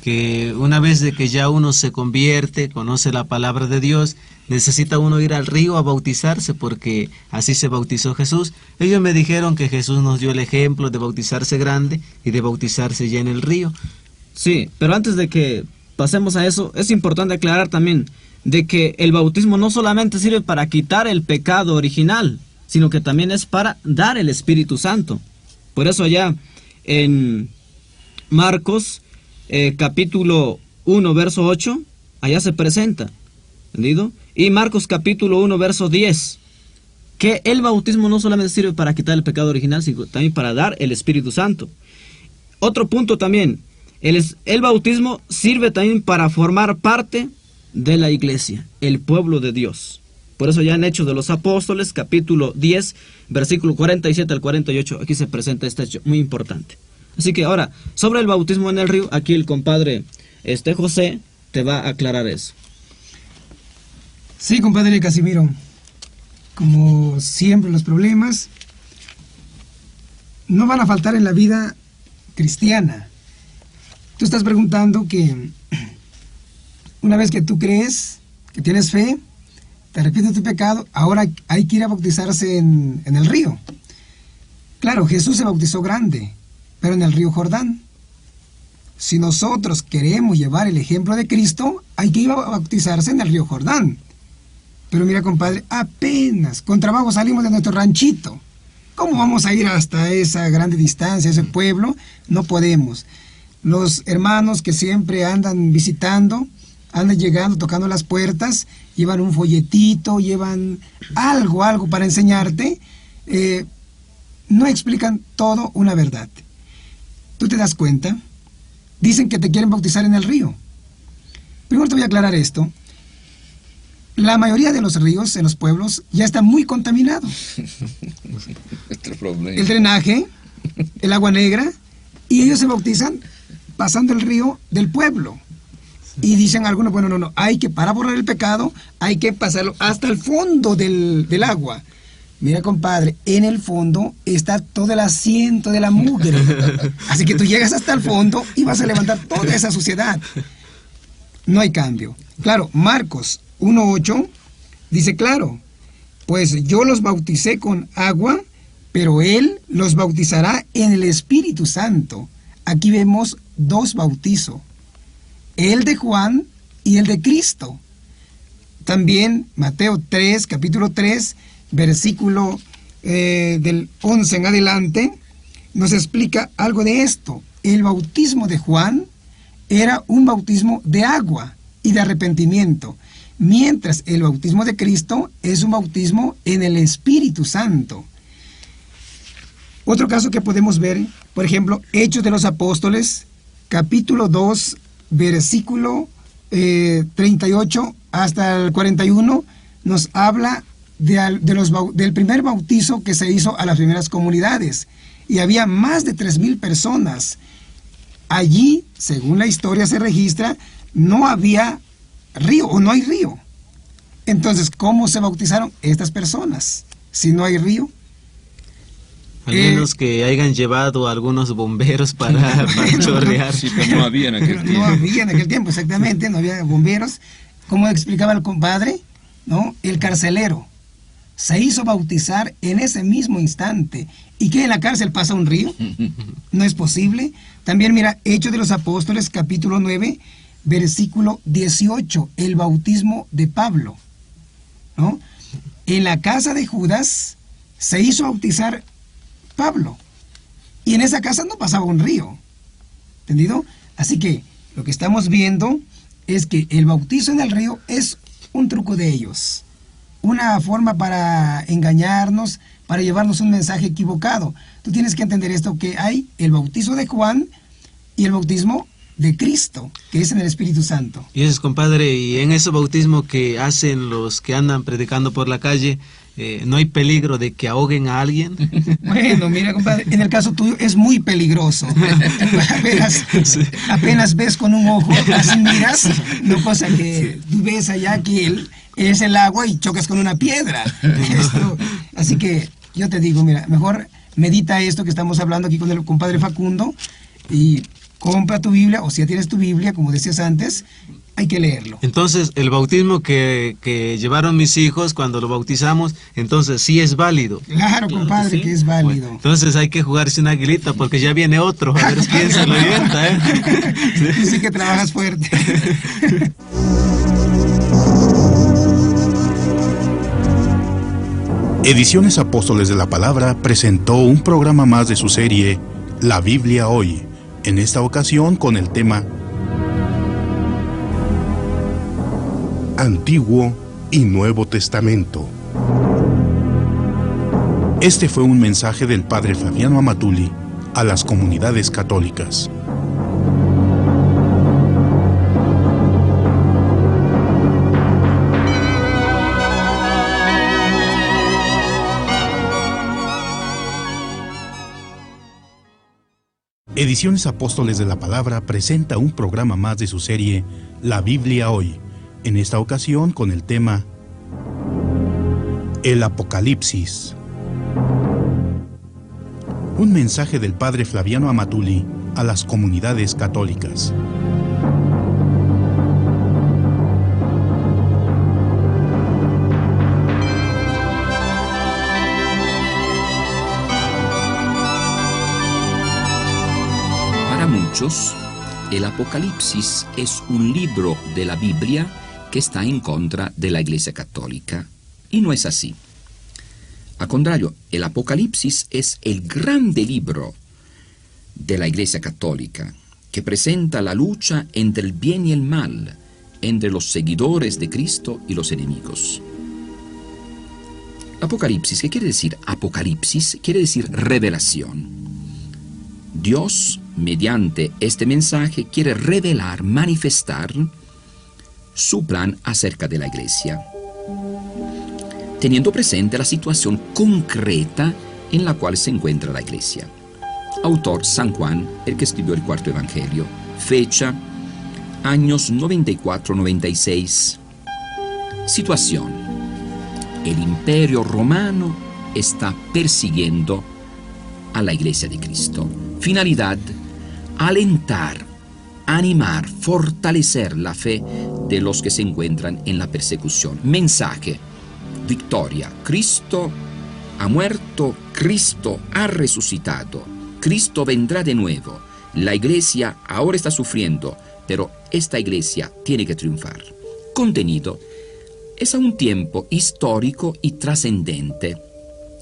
que una vez de que ya uno se convierte, conoce la palabra de Dios, necesita uno ir al río a bautizarse, porque así se bautizó Jesús. Ellos me dijeron que Jesús nos dio el ejemplo de bautizarse grande y de bautizarse ya en el río. Sí, pero antes de que pasemos a eso, es importante aclarar también de que el bautismo no solamente sirve para quitar el pecado original, sino que también es para dar el Espíritu Santo. Por eso allá en Marcos capítulo 1, verso 8, allá se presenta, ¿entendido? Y Marcos capítulo 1, verso 10, que el bautismo no solamente sirve para quitar el pecado original, sino también para dar el Espíritu Santo. Otro punto también, el bautismo sirve también para formar parte de la iglesia, el pueblo de Dios. Por eso ya en Hechos de los Apóstoles, capítulo 10, versículo 47 al 48, aquí se presenta este hecho muy importante. Así que ahora, sobre el bautismo en el río, aquí el compadre José te va a aclarar eso. Sí, compadre Casimiro. Como siempre, los problemas no van a faltar en la vida cristiana. Tú estás preguntando que una vez que tú crees, que tienes fe, te arrepientes de tu pecado, ahora hay que ir a bautizarse en el río. Claro, Jesús se bautizó grande, pero en el río Jordán. Si nosotros queremos llevar el ejemplo de Cristo, hay que ir a bautizarse en el río Jordán. Pero mira, compadre, apenas con trabajo salimos de nuestro ranchito. ¿Cómo vamos a ir hasta esa grande distancia, ese pueblo? No podemos. Los hermanos que siempre andan visitando, andan llegando, tocando las puertas, llevan un folletito, llevan algo para enseñarte, no explican todo una verdad. ¿Tú te das cuenta? Dicen que te quieren bautizar en el río. Primero te voy a aclarar esto. La mayoría de los ríos en los pueblos ya están muy contaminados. El drenaje, el agua negra, y ellos se bautizan pasando el río del pueblo. Y dicen algunos, bueno, no, hay que, para borrar el pecado, hay que pasarlo hasta el fondo del agua. Mira, compadre, en el fondo está todo el asiento de la mugre. Así que tú llegas hasta el fondo y vas a levantar toda esa suciedad. No hay cambio. Claro, Marcos 1:8 dice claro, pues yo los bauticé con agua, pero Él los bautizará en el Espíritu Santo. Aquí vemos dos bautizos, el de Juan y el de Cristo. También Mateo 3, capítulo 3, versículo del 11 en adelante, nos explica algo de esto. El bautismo de Juan era un bautismo de agua y de arrepentimiento, mientras el bautismo de Cristo es un bautismo en el Espíritu Santo. Otro caso que podemos ver, por ejemplo, Hechos de los Apóstoles, capítulo 2, versículo 38 hasta el 41, nos habla del primer bautizo que se hizo a las primeras comunidades, y había más de 3,000 personas. Allí, según la historia se registra, no había río, o no hay río. Entonces, ¿cómo se bautizaron estas personas si no hay río? Al menos que hayan llevado a algunos bomberos para chorrear. Sí, pero no había en aquel tiempo. No había en aquel tiempo, exactamente, no había bomberos. Como explicaba el compadre, ¿no? El carcelero se hizo bautizar en ese mismo instante. ¿Y qué, en la cárcel pasa un río? No es posible. También mira, Hechos de los Apóstoles, capítulo 9, versículo 18, el bautismo de Pablo, ¿no? En la casa de Judas se hizo bautizar Pablo, y en esa casa no pasaba un río, ¿entendido? Así que lo que estamos viendo es que el bautizo en el río es un truco de ellos, una forma para engañarnos, para llevarnos un mensaje equivocado. Tú tienes que entender esto, que hay el bautizo de Juan y el bautismo de Cristo, que es en el Espíritu Santo. Y eso es, compadre, y en ese bautismo que hacen los que andan predicando por la calle, ¿no hay peligro de que ahoguen a alguien? Bueno, mira, compadre, en el caso tuyo es muy peligroso. Apenas ves con un ojo, así miras, no cosa que tú ves allá que es el agua y chocas con una piedra. Así que yo te digo, mira, mejor medita esto que estamos hablando aquí con el compadre Facundo, y compra tu Biblia, o si ya tienes tu Biblia, como decías antes, hay que leerlo. Entonces, el bautismo que llevaron mis hijos cuando lo bautizamos, entonces sí es válido. Claro, compadre, sí, que es válido. Bueno, entonces hay que jugarse una aguilita porque ya viene otro, a ver quién se lo avienta, ¿eh? Sí que trabajas fuerte. Ediciones Apóstoles de la Palabra presentó un programa más de su serie La Biblia Hoy, en esta ocasión con el tema Antiguo y Nuevo Testamento. Este fue un mensaje del padre Flaviano Amatuli a las comunidades católicas. Ediciones Apóstoles de la Palabra presenta un programa más de su serie La Biblia Hoy, en esta ocasión con el tema El Apocalipsis. Un mensaje del padre Flaviano Amatuli a las comunidades católicas. Para muchos, el Apocalipsis es un libro de la Biblia que está en contra de la Iglesia Católica. Y no es así. Al contrario, el Apocalipsis es el grande libro de la Iglesia Católica que presenta la lucha entre el bien y el mal, entre los seguidores de Cristo y los enemigos. Apocalipsis, ¿qué quiere decir Apocalipsis? Quiere decir revelación. Dios, mediante este mensaje, quiere revelar, manifestar su plan acerca de la Iglesia, teniendo presente la situación concreta en la cual se encuentra la Iglesia. Autor San Juan, el que escribió el cuarto Evangelio. Fecha, años 94-96. Situación: el Imperio Romano está persiguiendo a la Iglesia de Cristo. Finalidad: alentar, animar, fortalecer la fe de los que se encuentran en la persecución. Mensaje: victoria. Cristo ha muerto, Cristo ha resucitado, Cristo vendrá de nuevo. La Iglesia ahora está sufriendo, pero esta Iglesia tiene que triunfar. Contenido: es a un tiempo histórico y trascendente.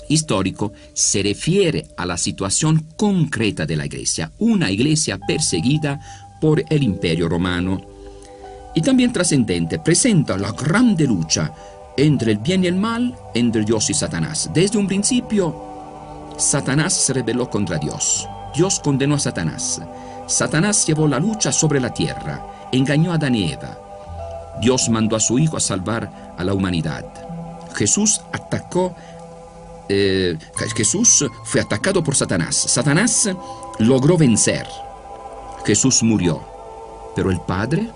Histórico se refiere a la situación concreta de la Iglesia, una Iglesia perseguida por el Imperio Romano. y también trascendente, presenta la grande lucha entre el bien y el mal, entre Dios y Satanás. Desde un principio, Satanás se rebeló contra Dios. Dios condenó a Satanás. Satanás llevó la lucha sobre la tierra, engañó a Adán y Eva. Dios mandó a su Hijo a salvar a la humanidad. Jesús fue atacado por Satanás. Satanás logró vencer. Jesús murió. Pero el Padre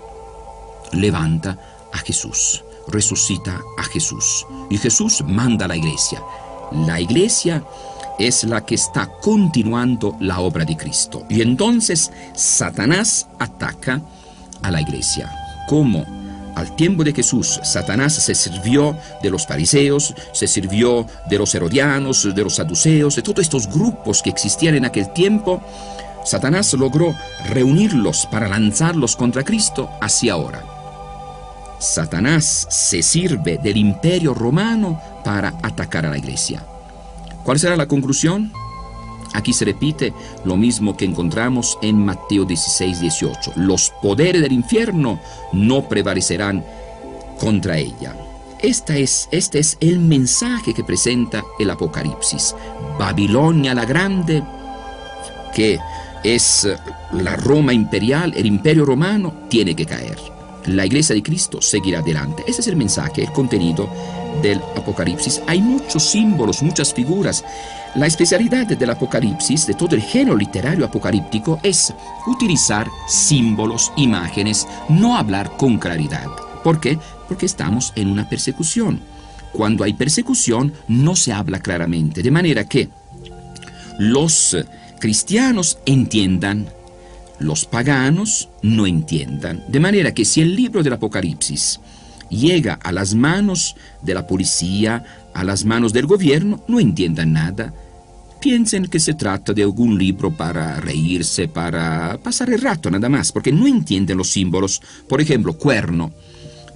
levanta a Jesús, resucita a Jesús. Y Jesús manda a la iglesia. La iglesia es la que está continuando la obra de Cristo. Y entonces Satanás ataca a la iglesia. ¿Cómo? Al tiempo de Jesús, Satanás se sirvió de los fariseos, se sirvió de los herodianos, de los saduceos, de todos estos grupos que existían en aquel tiempo. Satanás logró reunirlos para lanzarlos contra Cristo hacia ahora. Satanás se sirve del imperio romano para atacar a la iglesia. ¿Cuál será la conclusión? Aquí se repite lo mismo que encontramos en Mateo 16, 18. Los poderes del infierno no prevalecerán contra ella. Este es el mensaje que presenta el Apocalipsis. Babilonia la Grande, que es la Roma imperial, el imperio romano, tiene que caer. La iglesia de Cristo seguirá adelante. Ese es el mensaje, el contenido del Apocalipsis. Hay muchos símbolos, muchas figuras. La especialidad del Apocalipsis, de todo el género literario apocalíptico, es utilizar símbolos, imágenes, no hablar con claridad. ¿Por qué? Porque estamos en una persecución. Cuando hay persecución, no se habla claramente, de manera que los cristianos entiendan, los paganos no entiendan. De manera que si el libro del Apocalipsis llega a las manos de la policía, a las manos del gobierno, no entiendan nada. Piensen que se trata de algún libro para reírse, para pasar el rato nada más, porque no entienden los símbolos. Por ejemplo, cuerno.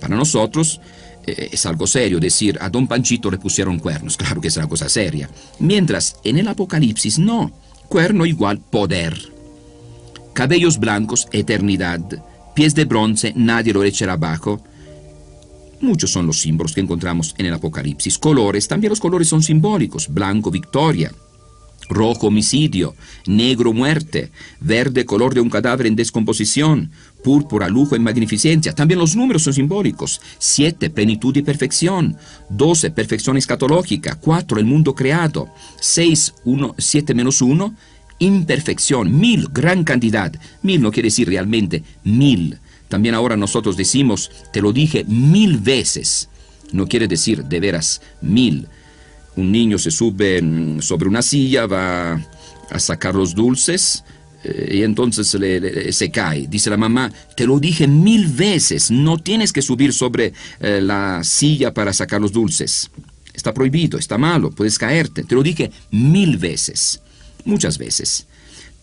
Para nosotros es algo serio decir a don Panchito le pusieron cuernos. Claro que es una cosa seria. Mientras en el Apocalipsis no. Cuerno igual poder. Cabellos blancos, eternidad. Pies de bronce, nadie lo echará abajo. Muchos son los símbolos que encontramos en el Apocalipsis. Colores, también los colores son simbólicos. Blanco, victoria. Rojo, homicidio. Negro, muerte. Verde, color de un cadáver en descomposición. Púrpura, lujo y magnificencia. También los números son simbólicos. 7, plenitud y perfección. 12, perfección escatológica. 4, el mundo creado. 6, 7 menos 1, imperfección. 1000, gran cantidad. 1000 no quiere decir realmente 1000. También ahora nosotros decimos, te lo dije 1000 veces. No quiere decir de veras 1000. Un niño se sube sobre una silla, va a sacar los dulces y entonces se cae. Dice la mamá, te lo dije 1000 veces, no tienes que subir sobre la silla para sacar los dulces. Está prohibido, está malo, puedes caerte. Te lo dije 1000 veces, muchas veces.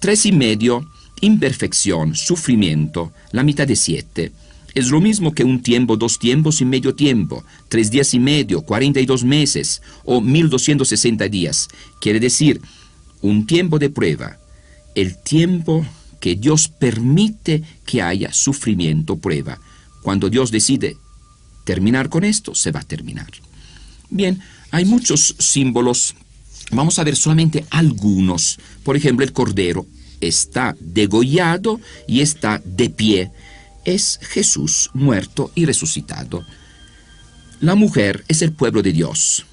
3,5, imperfección, sufrimiento, la mitad de 7. Es lo mismo que un tiempo, 2 tiempos y medio tiempo, 3 días y medio, 42 meses o 1260 días. Quiere decir, un tiempo de prueba, el tiempo que Dios permite que haya sufrimiento, prueba. Cuando Dios decide terminar con esto, se va a terminar. Bien, hay muchos símbolos. Vamos a ver solamente algunos. Por ejemplo, el cordero está degollado y está de pie. Es Jesús muerto y resucitado. La mujer es el pueblo de Dios.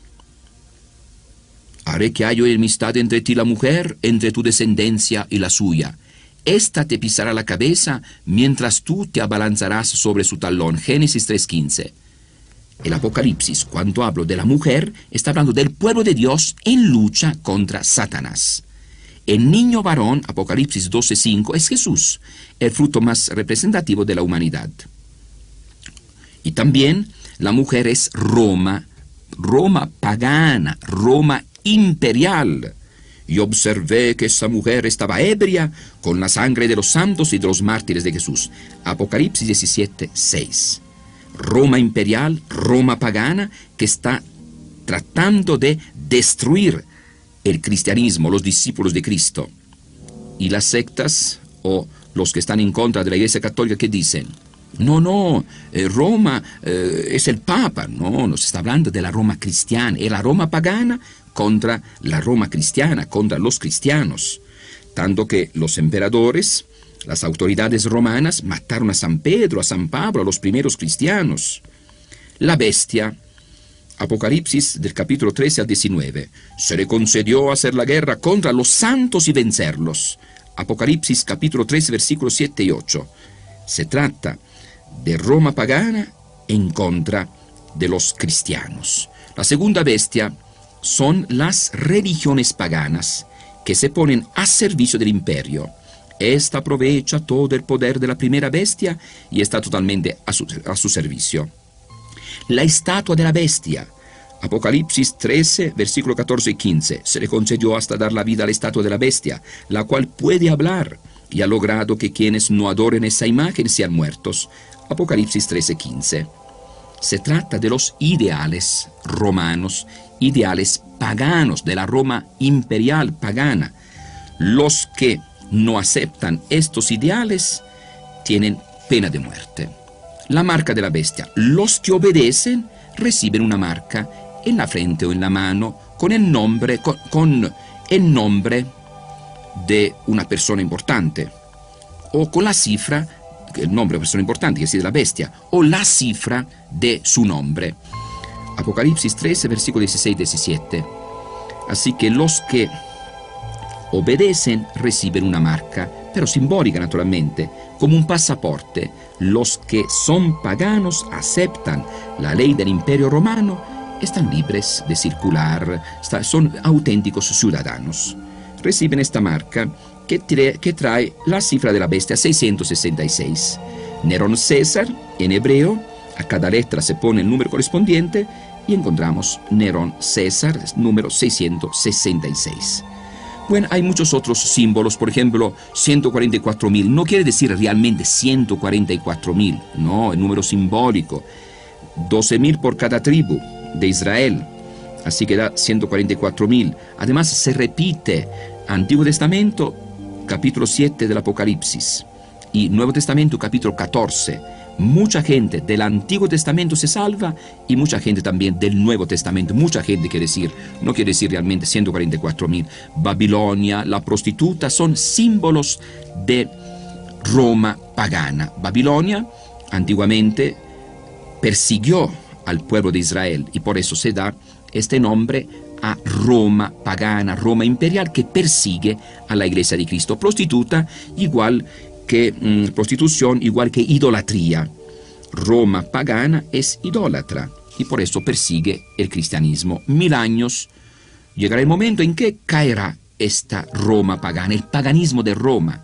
Haré que haya enemistad entre ti y la mujer, entre tu descendencia y la suya. Esta te pisará la cabeza, mientras tú te abalanzarás sobre su talón. Génesis 3:15. El Apocalipsis, cuando hablo de la mujer, está hablando del pueblo de Dios en lucha contra Satanás. El niño varón, Apocalipsis 12:5, es Jesús, el fruto más representativo de la humanidad. Y también la mujer es Roma, Roma pagana, Roma imperial. Y observé que esa mujer estaba ebria con la sangre de los santos y de los mártires de Jesús. Apocalipsis 17:6. Roma imperial, Roma pagana, que está tratando de destruir el cristianismo, los discípulos de Cristo. Y las sectas o los que están en contra de la Iglesia Católica, ¿qué dicen? No, Roma es el Papa, no, nos está hablando de la Roma cristiana, y la Roma pagana contra la Roma cristiana, contra los cristianos, tanto que los emperadores, las autoridades romanas mataron a San Pedro, a San Pablo, a los primeros cristianos. La bestia, Apocalipsis del capítulo 13 al 19, se le concedió hacer la guerra contra los santos y vencerlos. Apocalipsis capítulo 13 versículos 7 y 8. Se trata de Roma pagana en contra de los cristianos. La segunda bestia son las religiones paganas que se ponen a servicio del imperio. Esta aprovecha todo el poder de la primera bestia y está totalmente a su servicio. La estatua de la bestia, Apocalipsis 13, versículo 14 y 15, se le concedió hasta dar la vida a la estatua de la bestia, la cual puede hablar, y ha logrado que quienes no adoren esa imagen sean muertos. Apocalipsis 13, 15. Se trata de los ideales romanos, ideales paganos, de la Roma imperial pagana. Los que no aceptan estos ideales tienen pena de muerte. La marca de la bestia. Los que obedecen reciben una marca en la frente o en la mano con el nombre, con el nombre de una persona importante, o con la cifra, el nombre de una persona importante, que es de la bestia, o la cifra de su nombre. Apocalipsis 13, versículo 16 y 17. Así que los que obedecen reciben una marca, pero simbólica naturalmente, como un pasaporte. Los que son paganos aceptan la ley del Imperio Romano, están libres de circular, son auténticos ciudadanos. Reciben esta marca que trae la cifra de la bestia 666. Nerón César, en hebreo, a cada letra se pone el número correspondiente y encontramos Nerón César, número 666. Bueno, hay muchos otros símbolos, por ejemplo, 144.000. No quiere decir realmente 144.000, no, el número simbólico. 12.000 por cada tribu de Israel, así que da 144.000. Además se repite Antiguo Testamento, capítulo 7 del Apocalipsis, y Nuevo Testamento, capítulo 14. Mucha gente del Antiguo Testamento se salva y mucha gente también del Nuevo Testamento. Mucha gente quiere decir, no quiere decir realmente 144.000. Babilonia, la prostituta, son símbolos de Roma pagana. Babilonia antiguamente persiguió al pueblo de Israel y por eso se da este nombre a Roma pagana, Roma imperial, que persigue a la iglesia de Cristo. Prostituta, igual que prostitución, igual que idolatría. Roma pagana es idólatra y por eso persigue el cristianismo. 1000 años, llegará el momento en que caerá esta Roma pagana, el paganismo de Roma,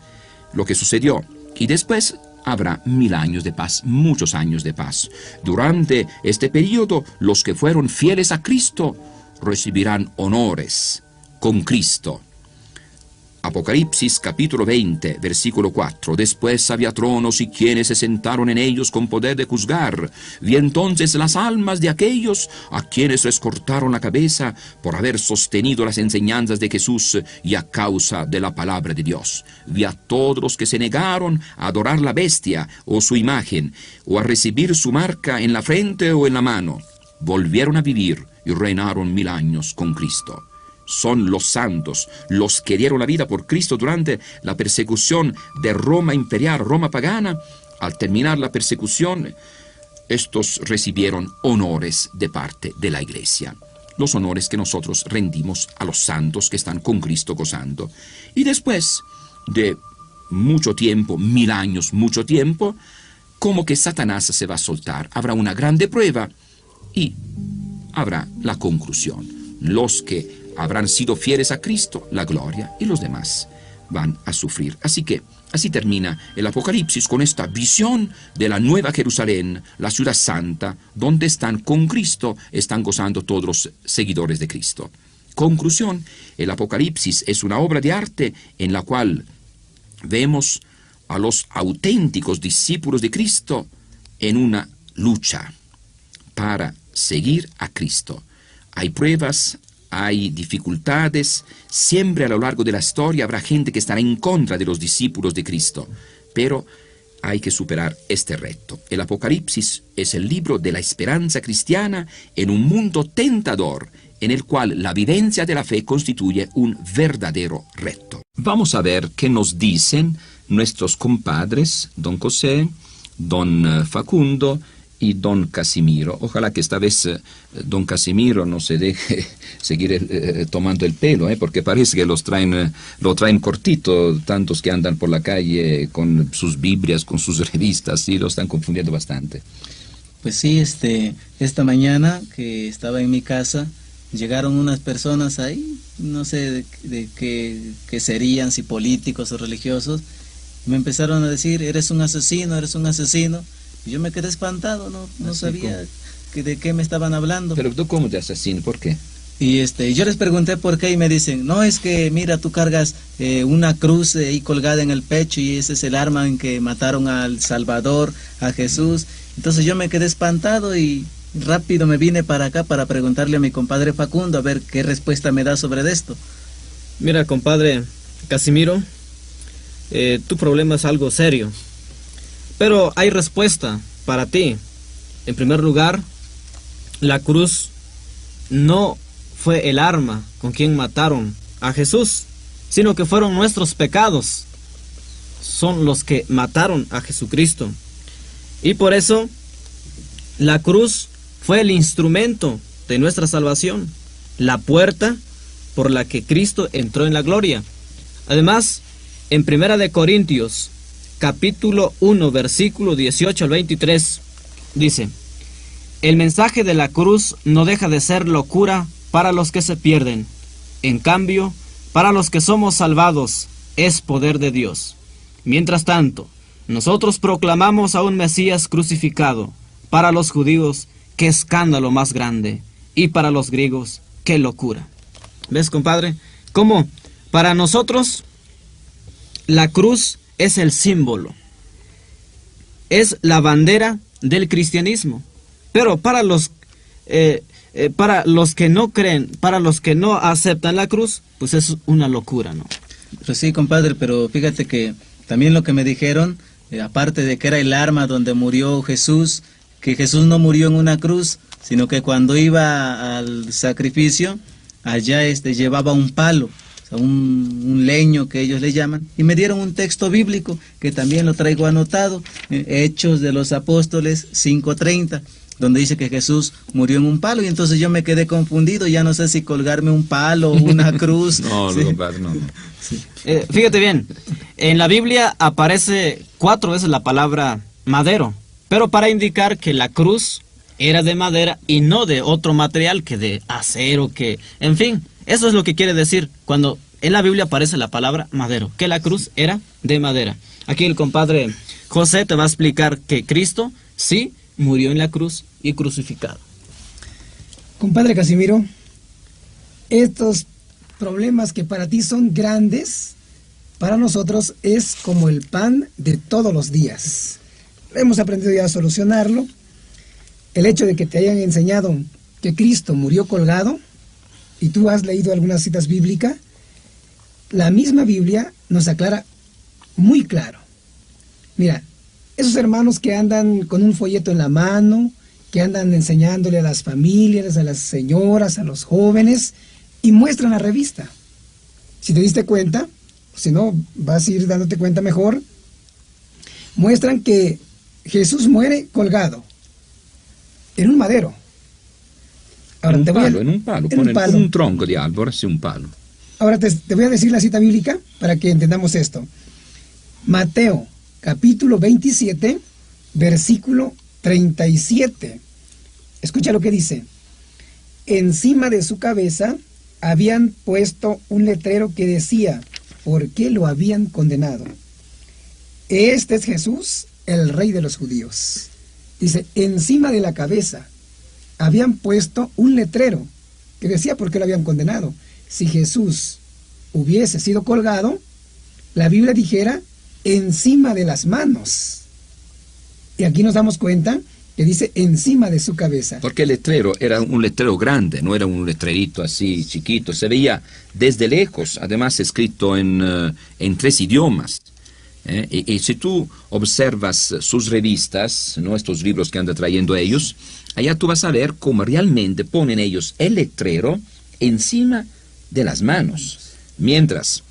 lo que sucedió. Y después habrá 1000 años de paz, muchos años de paz. Durante este periodo, los que fueron fieles a Cristo recibirán honores con Cristo. Apocalipsis capítulo 20, versículo 4. Después había tronos y quienes se sentaron en ellos con poder de juzgar. Vi entonces las almas de aquellos a quienes les cortaron la cabeza por haber sostenido las enseñanzas de Jesús y a causa de la palabra de Dios. Vi a todos los que se negaron a adorar la bestia o su imagen, o a recibir su marca en la frente o en la mano. Volvieron a vivir y reinaron 1000 años con Cristo. Son los santos, los que dieron la vida por Cristo durante la persecución de Roma imperial, Roma pagana. Al terminar la persecución, estos recibieron honores de parte de la iglesia. Los honores que nosotros rendimos a los santos que están con Cristo gozando. Y después de mucho tiempo, 1000 años, mucho tiempo, como que Satanás se va a soltar. Habrá una grande prueba y habrá la conclusión. Los que habrán sido fieles a Cristo, la gloria, y los demás van a sufrir. Así que, así termina el Apocalipsis con esta visión de la Nueva Jerusalén, la ciudad santa, donde están con Cristo, están gozando todos los seguidores de Cristo. Conclusión, el Apocalipsis es una obra de arte en la cual vemos a los auténticos discípulos de Cristo en una lucha para seguir a Cristo. Hay pruebas, hay dificultades, siempre a lo largo de la historia habrá gente que estará en contra de los discípulos de Cristo, pero hay que superar este reto. El Apocalipsis es el libro de la esperanza cristiana en un mundo tentador, en el cual la vivencia de la fe constituye un verdadero reto. Vamos a ver qué nos dicen nuestros compadres, don José, don Facundo y don Casimiro. Ojalá que esta vez don Casimiro no se deje seguir tomando el pelo, porque parece que lo traen cortito, tantos que andan por la calle con sus Biblias, con sus revistas, sí, lo están confundiendo bastante. Pues sí, esta mañana que estaba en mi casa, llegaron unas personas ahí, no sé de qué serían, si políticos o religiosos, y me empezaron a decir, eres un asesino, eres un asesino. Y yo me quedé espantado, no sabía de qué me estaban hablando. Pero tú, ¿cómo de asesino? ¿Por qué? Y yo les pregunté por qué y me dicen, no, es que mira, tú cargas una cruz ahí colgada en el pecho y ese es el arma en que mataron al Salvador, a Jesús. Entonces yo me quedé espantado y rápido me vine para acá para preguntarle a mi compadre Facundo a ver qué respuesta me da sobre esto. Mira, compadre Casimiro, tu problema es algo serio, pero hay respuesta para ti. En primer lugar, la cruz no fue el arma con quien mataron a Jesús, sino que fueron nuestros pecados, son los que mataron a Jesucristo. Y por eso, la cruz fue el instrumento de nuestra salvación, la puerta por la que Cristo entró en la gloria. Además, en 1 de Corintios, capítulo 1, versículo 18 al 23, dice: el mensaje de la cruz no deja de ser locura para los que se pierden. En cambio, para los que somos salvados, es poder de Dios. Mientras tanto, nosotros proclamamos a un Mesías crucificado. Para los judíos, qué escándalo más grande, y para los griegos, qué locura. ¿Ves, compadre? ¿Cómo? Para nosotros, la cruz es el símbolo, es la bandera del cristianismo. Pero para los que no creen, para los que no aceptan la cruz, pues es una locura, ¿no? Pues sí, compadre, pero fíjate que también lo que me dijeron, aparte de que era el arma donde murió Jesús, que Jesús no murió en una cruz, sino que cuando iba al sacrificio, allá llevaba un palo, o sea, un leño que ellos le llaman, y me dieron un texto bíblico que también lo traigo anotado, Hechos de los Apóstoles 5:30, donde dice que Jesús murió en un palo, y entonces yo me quedé confundido, ya no sé si colgarme un palo o una cruz. No, sí. compadre, no. Sí. Fíjate bien, en la Biblia aparece 4 veces la palabra madero, pero para indicar que la cruz era de madera y no de otro material, que de acero, que... En fin, eso es lo que quiere decir cuando en la Biblia aparece la palabra madero, que la cruz era de madera. Aquí el compadre José te va a explicar que Cristo sí murió en la cruz y crucificado. Compadre Casimiro, estos problemas que para ti son grandes, para nosotros es como el pan de todos los días. Hemos aprendido ya a solucionarlo. El hecho de que te hayan enseñado que Cristo murió colgado y tú has leído algunas citas bíblicas, la misma Biblia nos aclara muy claro. Mira, esos hermanos que andan con un folleto en la mano, que andan enseñándole a las familias, a las señoras, a los jóvenes, y muestran la revista. Si te diste cuenta, si no, vas a ir dándote cuenta mejor, muestran que Jesús muere colgado en un madero. Ahora, En un palo, ponen un tronco de árbol, así un palo. Ahora te voy a decir la cita bíblica para que entendamos esto. Mateo, capítulo 27, versículo 37. Escucha lo que dice. Encima de su cabeza habían puesto un letrero que decía por qué lo habían condenado. Este es Jesús, el Rey de los judíos. Dice, encima de la cabeza habían puesto un letrero que decía por qué lo habían condenado. Si Jesús hubiese sido colgado, la Biblia dijera encima de las manos. Y aquí nos damos cuenta que dice encima de su cabeza. Porque el letrero era un letrero grande, no era un letrerito así chiquito, se veía desde lejos, además escrito en 3 idiomas. Y si tú observas sus revistas, ¿no?, estos libros que andan trayendo ellos, allá tú vas a ver cómo realmente ponen ellos el letrero encima de las manos. Mientras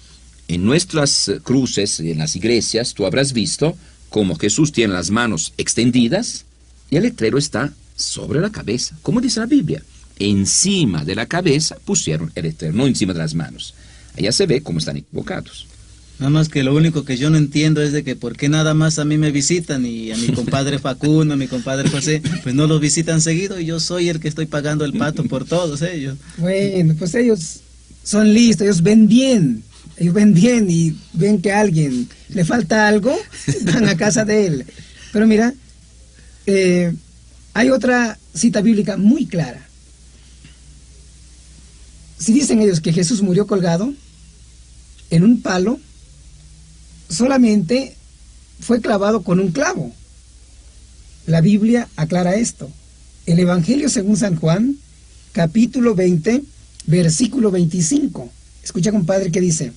en nuestras cruces, en las iglesias, tú habrás visto cómo Jesús tiene las manos extendidas y el letrero está sobre la cabeza. Como dice la Biblia, encima de la cabeza pusieron el letrero, no encima de las manos. Allá se ve cómo están equivocados. Nada más que lo único que yo no entiendo es de que por qué nada más a mí me visitan y a mi compadre Facundo, a mi compadre José, pues no los visitan seguido y yo soy el que estoy pagando el pato por todos ellos. Bueno, pues ellos son listos, ellos ven bien y ven que a alguien le falta algo, van a casa de él. Pero mira, hay otra cita bíblica muy clara. Si dicen ellos que Jesús murió colgado en un palo, solamente fue clavado con un clavo. La Biblia aclara esto. El Evangelio según San Juan, capítulo 20, versículo 25. Escucha, compadre, que dice: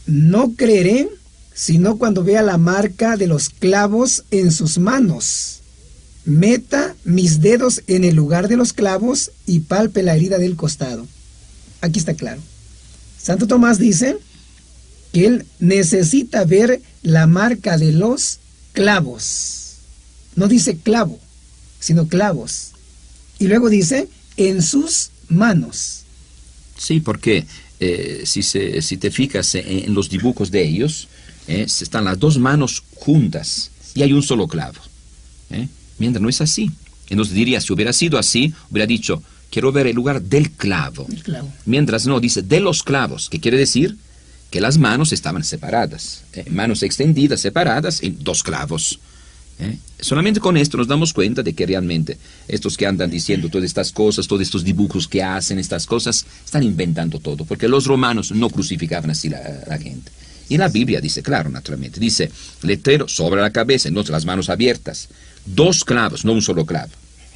no creeré sino cuando vea la marca de los clavos en sus manos, meta mis dedos en el lugar de los clavos y palpe la herida del costado. Aquí está claro. Santo Tomás dice que él necesita ver la marca de los clavos. No dice clavo, sino clavos. Y luego dice en sus manos. Sí, porque si te fijas en los dibujos de ellos, están las dos manos juntas y hay un solo clavo. Mientras no es así. Entonces diría, si hubiera sido así, hubiera dicho, quiero ver el lugar del clavo. El clavo. Mientras no, dice de los clavos, que quiere decir que las manos estaban separadas. Manos extendidas, separadas en dos clavos. Solamente con esto nos damos cuenta de que realmente estos que andan diciendo todas estas cosas, todos estos dibujos que hacen, estas cosas, están inventando todo, porque los romanos no crucificaban así la gente. Y la Biblia dice, claro, naturalmente, dice, letrero sobre la cabeza, entonces las manos abiertas, dos clavos, no un solo clavo.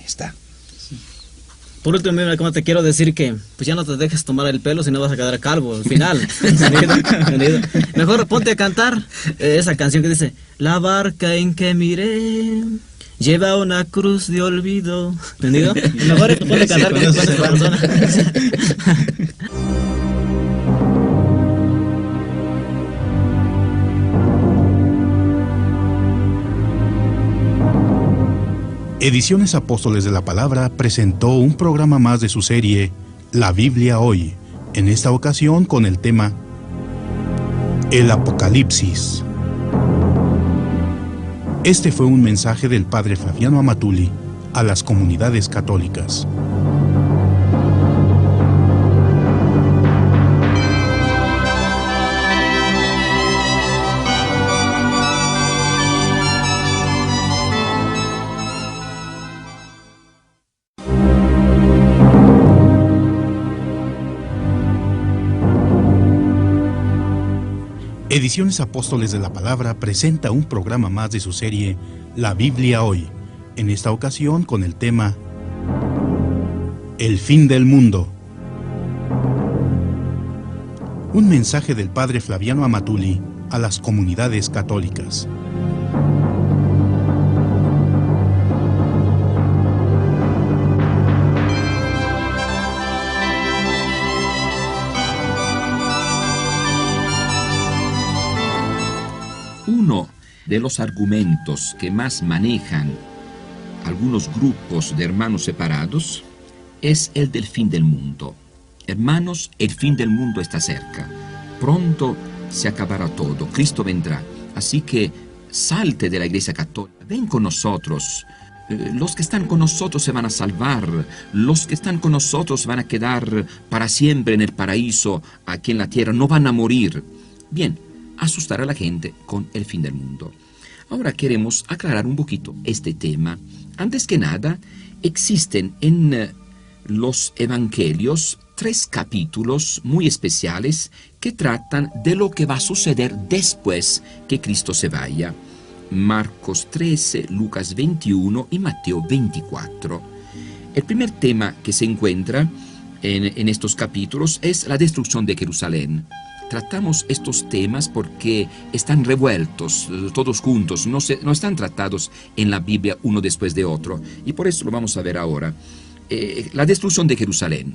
Está. Por último, mira, como te quiero decir que pues ya no te dejes tomar el pelo si no vas a quedar calvo al final. Mejor ponte a cantar esa canción que dice: la barca en que miré lleva una cruz de olvido. ¿Entendido? Mejor ponte a cantar que esa persona. Ediciones Apóstoles de la Palabra presentó un programa más de su serie La Biblia Hoy, en esta ocasión con el tema El Apocalipsis. Este fue un mensaje del Padre Flaviano Amatuli a las comunidades católicas. Ediciones Apóstoles de la Palabra presenta un programa más de su serie La Biblia Hoy, en esta ocasión con el tema El fin del mundo. Un mensaje del Padre Flaviano Amatuli a las comunidades católicas. Uno de los argumentos que más manejan algunos grupos de hermanos separados es el del fin del mundo. Hermanos, el fin del mundo está cerca. Pronto se acabará todo. Cristo vendrá. Así que salte de la Iglesia Católica. Ven con nosotros. Los que están con nosotros se van a salvar. Los que están con nosotros van a quedar para siempre en el paraíso, aquí en la tierra. No van a morir. Bien, asustar a la gente con el fin del mundo. Ahora queremos aclarar un poquito este tema. Antes que nada, existen en los evangelios 3 capítulos muy especiales que tratan de lo que va a suceder después que Cristo se vaya. Marcos 13, Lucas 21 y Mateo 24. El primer tema que se encuentra en estos capítulos es la destrucción de Jerusalén. tratamos estos temas porque están revueltos todos juntos, no están tratados en la Biblia uno después de otro. Y por eso lo vamos a ver ahora. La destrucción de Jerusalén.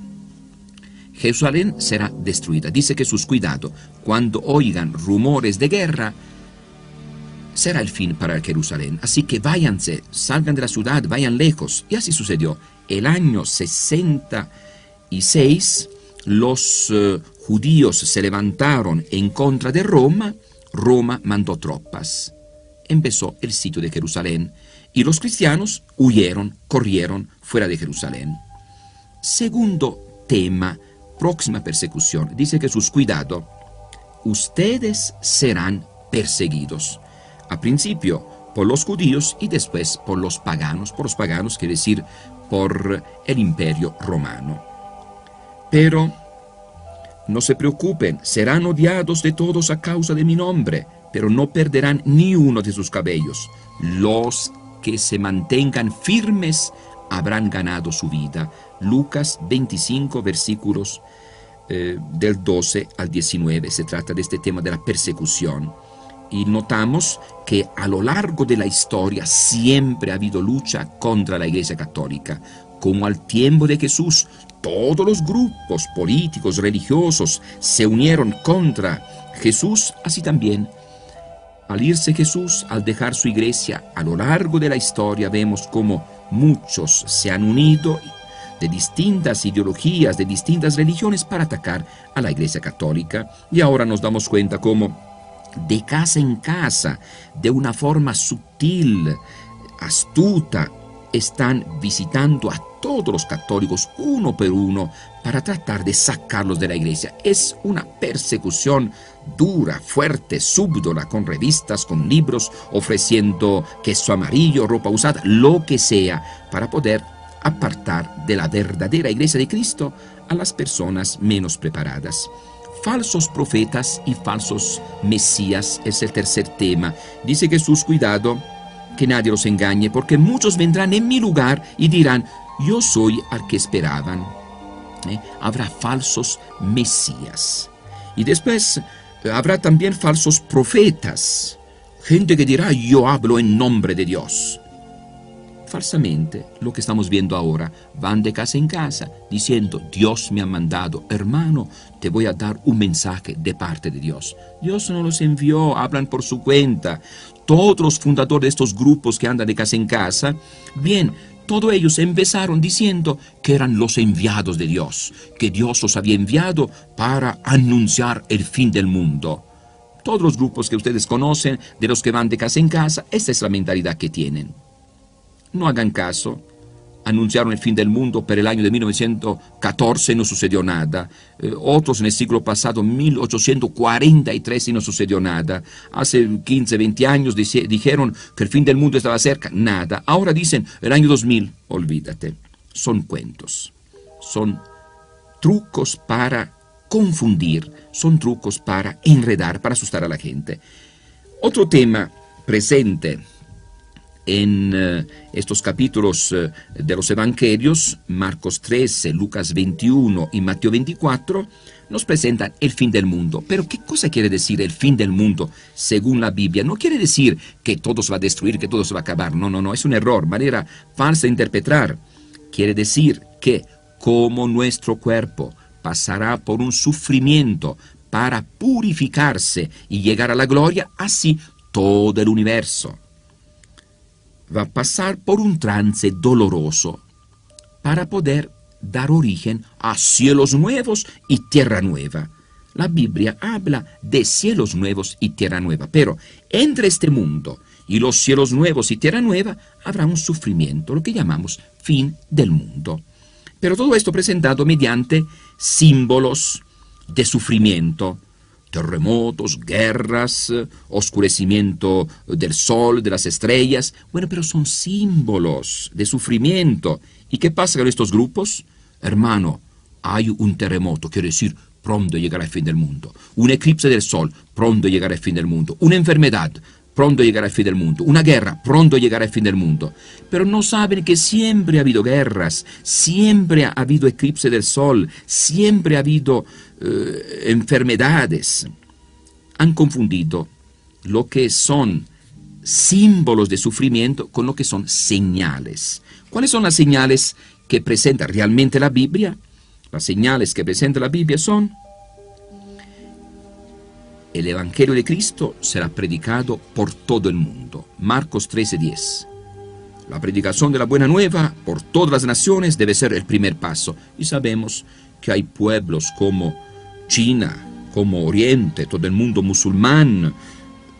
Jerusalén será destruida. Dice Jesús, cuidado, cuando oigan rumores de guerra, será el fin para Jerusalén. Así que váyanse, salgan de la ciudad, vayan lejos. Y así sucedió. El año 66, los judíos se levantaron en contra de Roma. Roma mandó tropas. Empezó el sitio de Jerusalén. Y los cristianos huyeron, corrieron fuera de Jerusalén. Segundo tema, próxima persecución. Dice Jesús, cuidado, ustedes serán perseguidos. A principio por los judíos y después por los paganos. Por los paganos quiere decir por el imperio romano. Pero no se preocupen, serán odiados de todos a causa de mi nombre, pero no perderán ni uno de sus cabellos. Los que se mantengan firmes habrán ganado su vida. Lucas 25, versículos del 12 al 19. Se trata de este tema de la persecución. Y notamos que a lo largo de la historia siempre ha habido lucha contra la Iglesia Católica. Como al tiempo de Jesús, todos los grupos políticos, religiosos se unieron contra Jesús, así también al irse Jesús, al dejar su iglesia, a lo largo de la historia vemos como muchos se han unido de distintas ideologías, de distintas religiones para atacar a la Iglesia Católica. Y ahora nos damos cuenta cómo de casa en casa, de una forma sutil, astuta, están visitando a todos los católicos uno por uno para tratar de sacarlos de la iglesia. Es una persecución dura, fuerte, súbdula, con revistas, con libros, ofreciendo queso amarillo, ropa usada, lo que sea, para poder apartar de la verdadera iglesia de Cristo a las personas menos preparadas. Falsos profetas y falsos mesías es el tercer tema. Dice Jesús, cuidado, que nadie los engañe, porque muchos vendrán en mi lugar y dirán, yo soy al que esperaban. Habrá falsos mesías. Y después habrá también falsos profetas. Gente que dirá, yo hablo en nombre de Dios. Falsamente, lo que estamos viendo ahora, van de casa en casa diciendo, Dios me ha mandado, hermano, te voy a dar un mensaje de parte de Dios. Dios no los envió, hablan por su cuenta. Todos los fundadores de estos grupos que andan de casa en casa, bien, todos ellos empezaron diciendo que eran los enviados de Dios, que Dios los había enviado para anunciar el fin del mundo. Todos los grupos que ustedes conocen, de los que van de casa en casa, esta es la mentalidad que tienen. No hagan caso. Anunciaron el fin del mundo para el año de 1914 y no sucedió nada. Otros en el siglo pasado, 1843, y no sucedió nada. Hace 15, 20 años dijeron que el fin del mundo estaba cerca. Nada. Ahora dicen el año 2000. Olvídate. Son cuentos. Son trucos para confundir. Son trucos para enredar, para asustar a la gente. Otro tema presente en estos capítulos de los Evangelios, Marcos 13, Lucas 21 y Mateo 24, nos presentan el fin del mundo. Pero ¿qué cosa quiere decir el fin del mundo según la Biblia? No quiere decir que todo se va a destruir, que todo se va a acabar. No, es un error, manera falsa de interpretar. Quiere decir que como nuestro cuerpo pasará por un sufrimiento para purificarse y llegar a la gloria, así todo el universo va a pasar por un trance doloroso para poder dar origen a cielos nuevos y tierra nueva. La Biblia habla de cielos nuevos y tierra nueva, pero entre este mundo y los cielos nuevos y tierra nueva habrá un sufrimiento, lo que llamamos fin del mundo. Pero todo esto presentado mediante símbolos de sufrimiento. Terremotos, guerras, oscurecimiento del sol, de las estrellas. Bueno, pero son símbolos de sufrimiento. ¿Y qué pasa con estos grupos? Hermano, hay un terremoto, quiere decir, pronto llegará el fin del mundo. Un eclipse del sol, pronto llegará el fin del mundo. Una enfermedad, pronto llegará el fin del mundo. Una guerra, pronto llegará el fin del mundo. Pero no saben que siempre ha habido guerras, siempre ha habido eclipse del sol, siempre ha habido enfermedades. Han confundido lo que son símbolos de sufrimiento con lo que son señales. ¿Cuáles son las señales que presenta realmente la Biblia? Las señales que presenta la Biblia son: el Evangelio de Cristo será predicado por todo el mundo. Marcos 13:10. La predicación de la buena nueva por todas las naciones debe ser el primer paso. Y sabemos que hay pueblos como China, como Oriente, todo el mundo musulmán,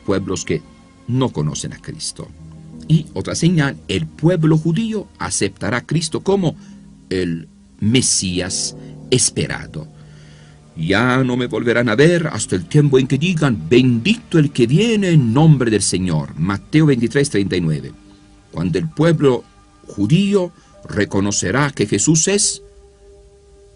pueblos que no conocen a Cristo. Y otra señal, el pueblo judío aceptará a Cristo como el Mesías esperado. Ya no me volverán a ver hasta el tiempo en que digan: bendito el que viene en nombre del Señor. Mateo 23:39. Cuando el pueblo judío reconocerá que Jesús es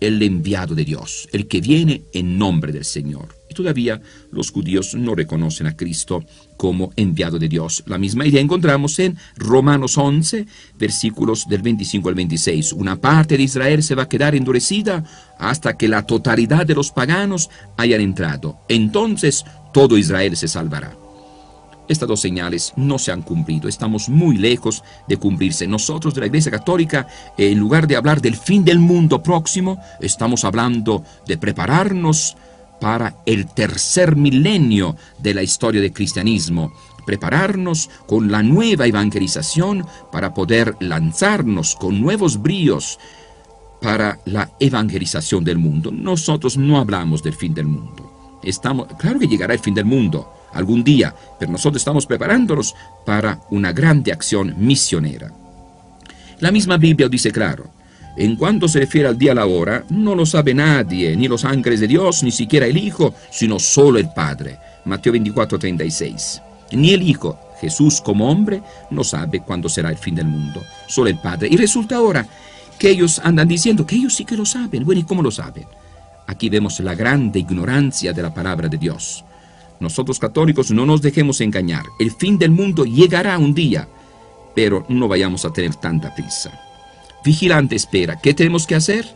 el enviado de Dios, el que viene en nombre del Señor. Y todavía los judíos no reconocen a Cristo como enviado de Dios. La misma idea encontramos en Romanos 11, versículos del 25 al 26. Una parte de Israel se va a quedar endurecida hasta que la totalidad de los paganos hayan entrado. Entonces todo Israel se salvará. Estas dos señales no se han cumplido, estamos muy lejos de cumplirse. Nosotros de la Iglesia Católica, en lugar de hablar del fin del mundo próximo, estamos hablando de prepararnos para el tercer milenio de la historia del cristianismo, prepararnos con la nueva evangelización para poder lanzarnos con nuevos bríos para la evangelización del mundo. Nosotros no hablamos del fin del mundo. Claro que llegará el fin del mundo algún día, pero nosotros estamos preparándonos para una grande acción misionera. La misma Biblia dice claro: en cuanto se refiere al día y a la hora, no lo sabe nadie, ni los ángeles de Dios, ni siquiera el Hijo, sino solo el Padre. Mateo 24:36. Ni el Hijo, Jesús como hombre, no sabe cuándo será el fin del mundo, solo el Padre. Y resulta ahora que ellos andan diciendo que ellos sí que lo saben. Bueno, ¿y cómo lo saben? Aquí vemos la grande ignorancia de la palabra de Dios. Nosotros católicos no nos dejemos engañar. El fin del mundo llegará un día, pero no vayamos a tener tanta prisa. Vigilante espera. ¿Qué tenemos que hacer?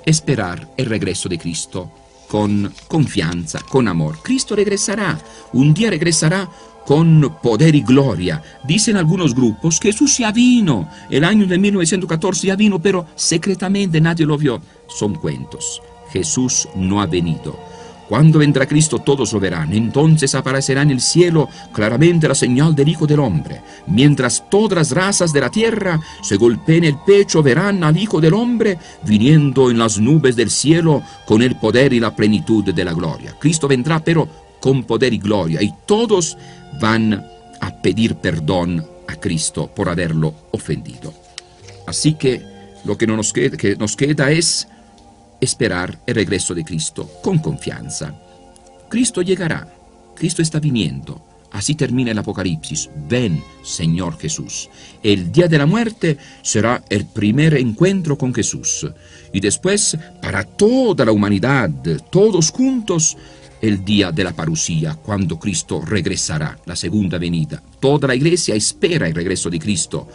Esperar el regreso de Cristo con confianza, con amor. Cristo regresará. Un día regresará con poder y gloria. Dicen algunos grupos que Jesús ya vino. El año de 1914 ya vino, pero secretamente nadie lo vio. Son cuentos. Jesús no ha venido. Cuando vendrá Cristo todos lo verán, entonces aparecerá en el cielo claramente la señal del Hijo del Hombre. Mientras todas las razas de la tierra se golpeen el pecho, verán al Hijo del Hombre viniendo en las nubes del cielo con el poder y la plenitud de la gloria. Cristo vendrá pero con poder y gloria, y todos van a pedir perdón a Cristo por haberlo ofendido. Así que lo que nos queda es esperar el regreso de Cristo con confianza. Cristo llegará, Cristo está viniendo. Así termina el Apocalipsis. Ven, Señor Jesús. El día de la muerte será el primer encuentro con Jesús. Y después, para toda la humanidad, todos juntos, el día de la parusía, cuando Cristo regresará, la segunda venida. Toda la iglesia espera el regreso de Cristo,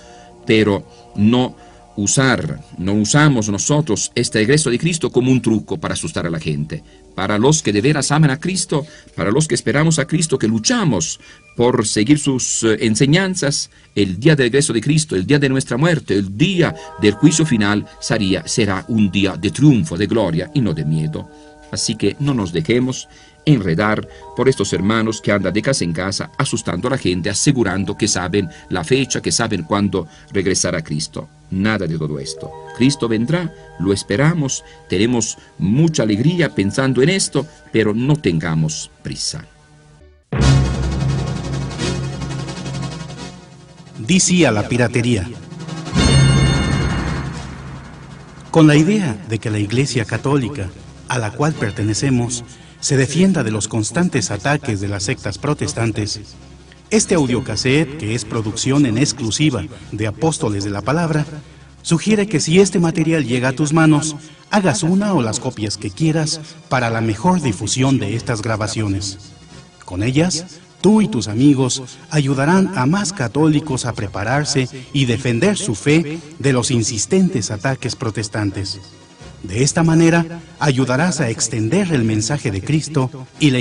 pero no usamos nosotros este regreso de Cristo como un truco para asustar a la gente. Para los que de veras aman a Cristo, para los que esperamos a Cristo, que luchamos por seguir sus enseñanzas, el día del regreso de Cristo, el día de nuestra muerte, el día del juicio final, será un día de triunfo, de gloria y no de miedo. Así que no nos dejemos enredar por estos hermanos que andan de casa en casa asustando a la gente, asegurando que saben la fecha, que saben cuándo regresará Cristo. Nada de todo esto. Cristo vendrá, lo esperamos, tenemos mucha alegría pensando en esto, pero no tengamos prisa. Di sí a la piratería. Con la idea de que la Iglesia Católica, a la cual pertenecemos, se defienda de los constantes ataques de las sectas protestantes, este audiocassette, que es producción en exclusiva de Apóstoles de la Palabra, sugiere que si este material llega a tus manos, hagas una o las copias que quieras para la mejor difusión de estas grabaciones. Con ellas, Tú y tus amigos ayudarán a más católicos a prepararse y defender su fe de los insistentes ataques protestantes. De esta manera, ayudarás a extender el mensaje de Cristo y la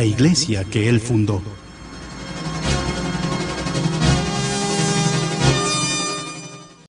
Iglesia que Él fundó.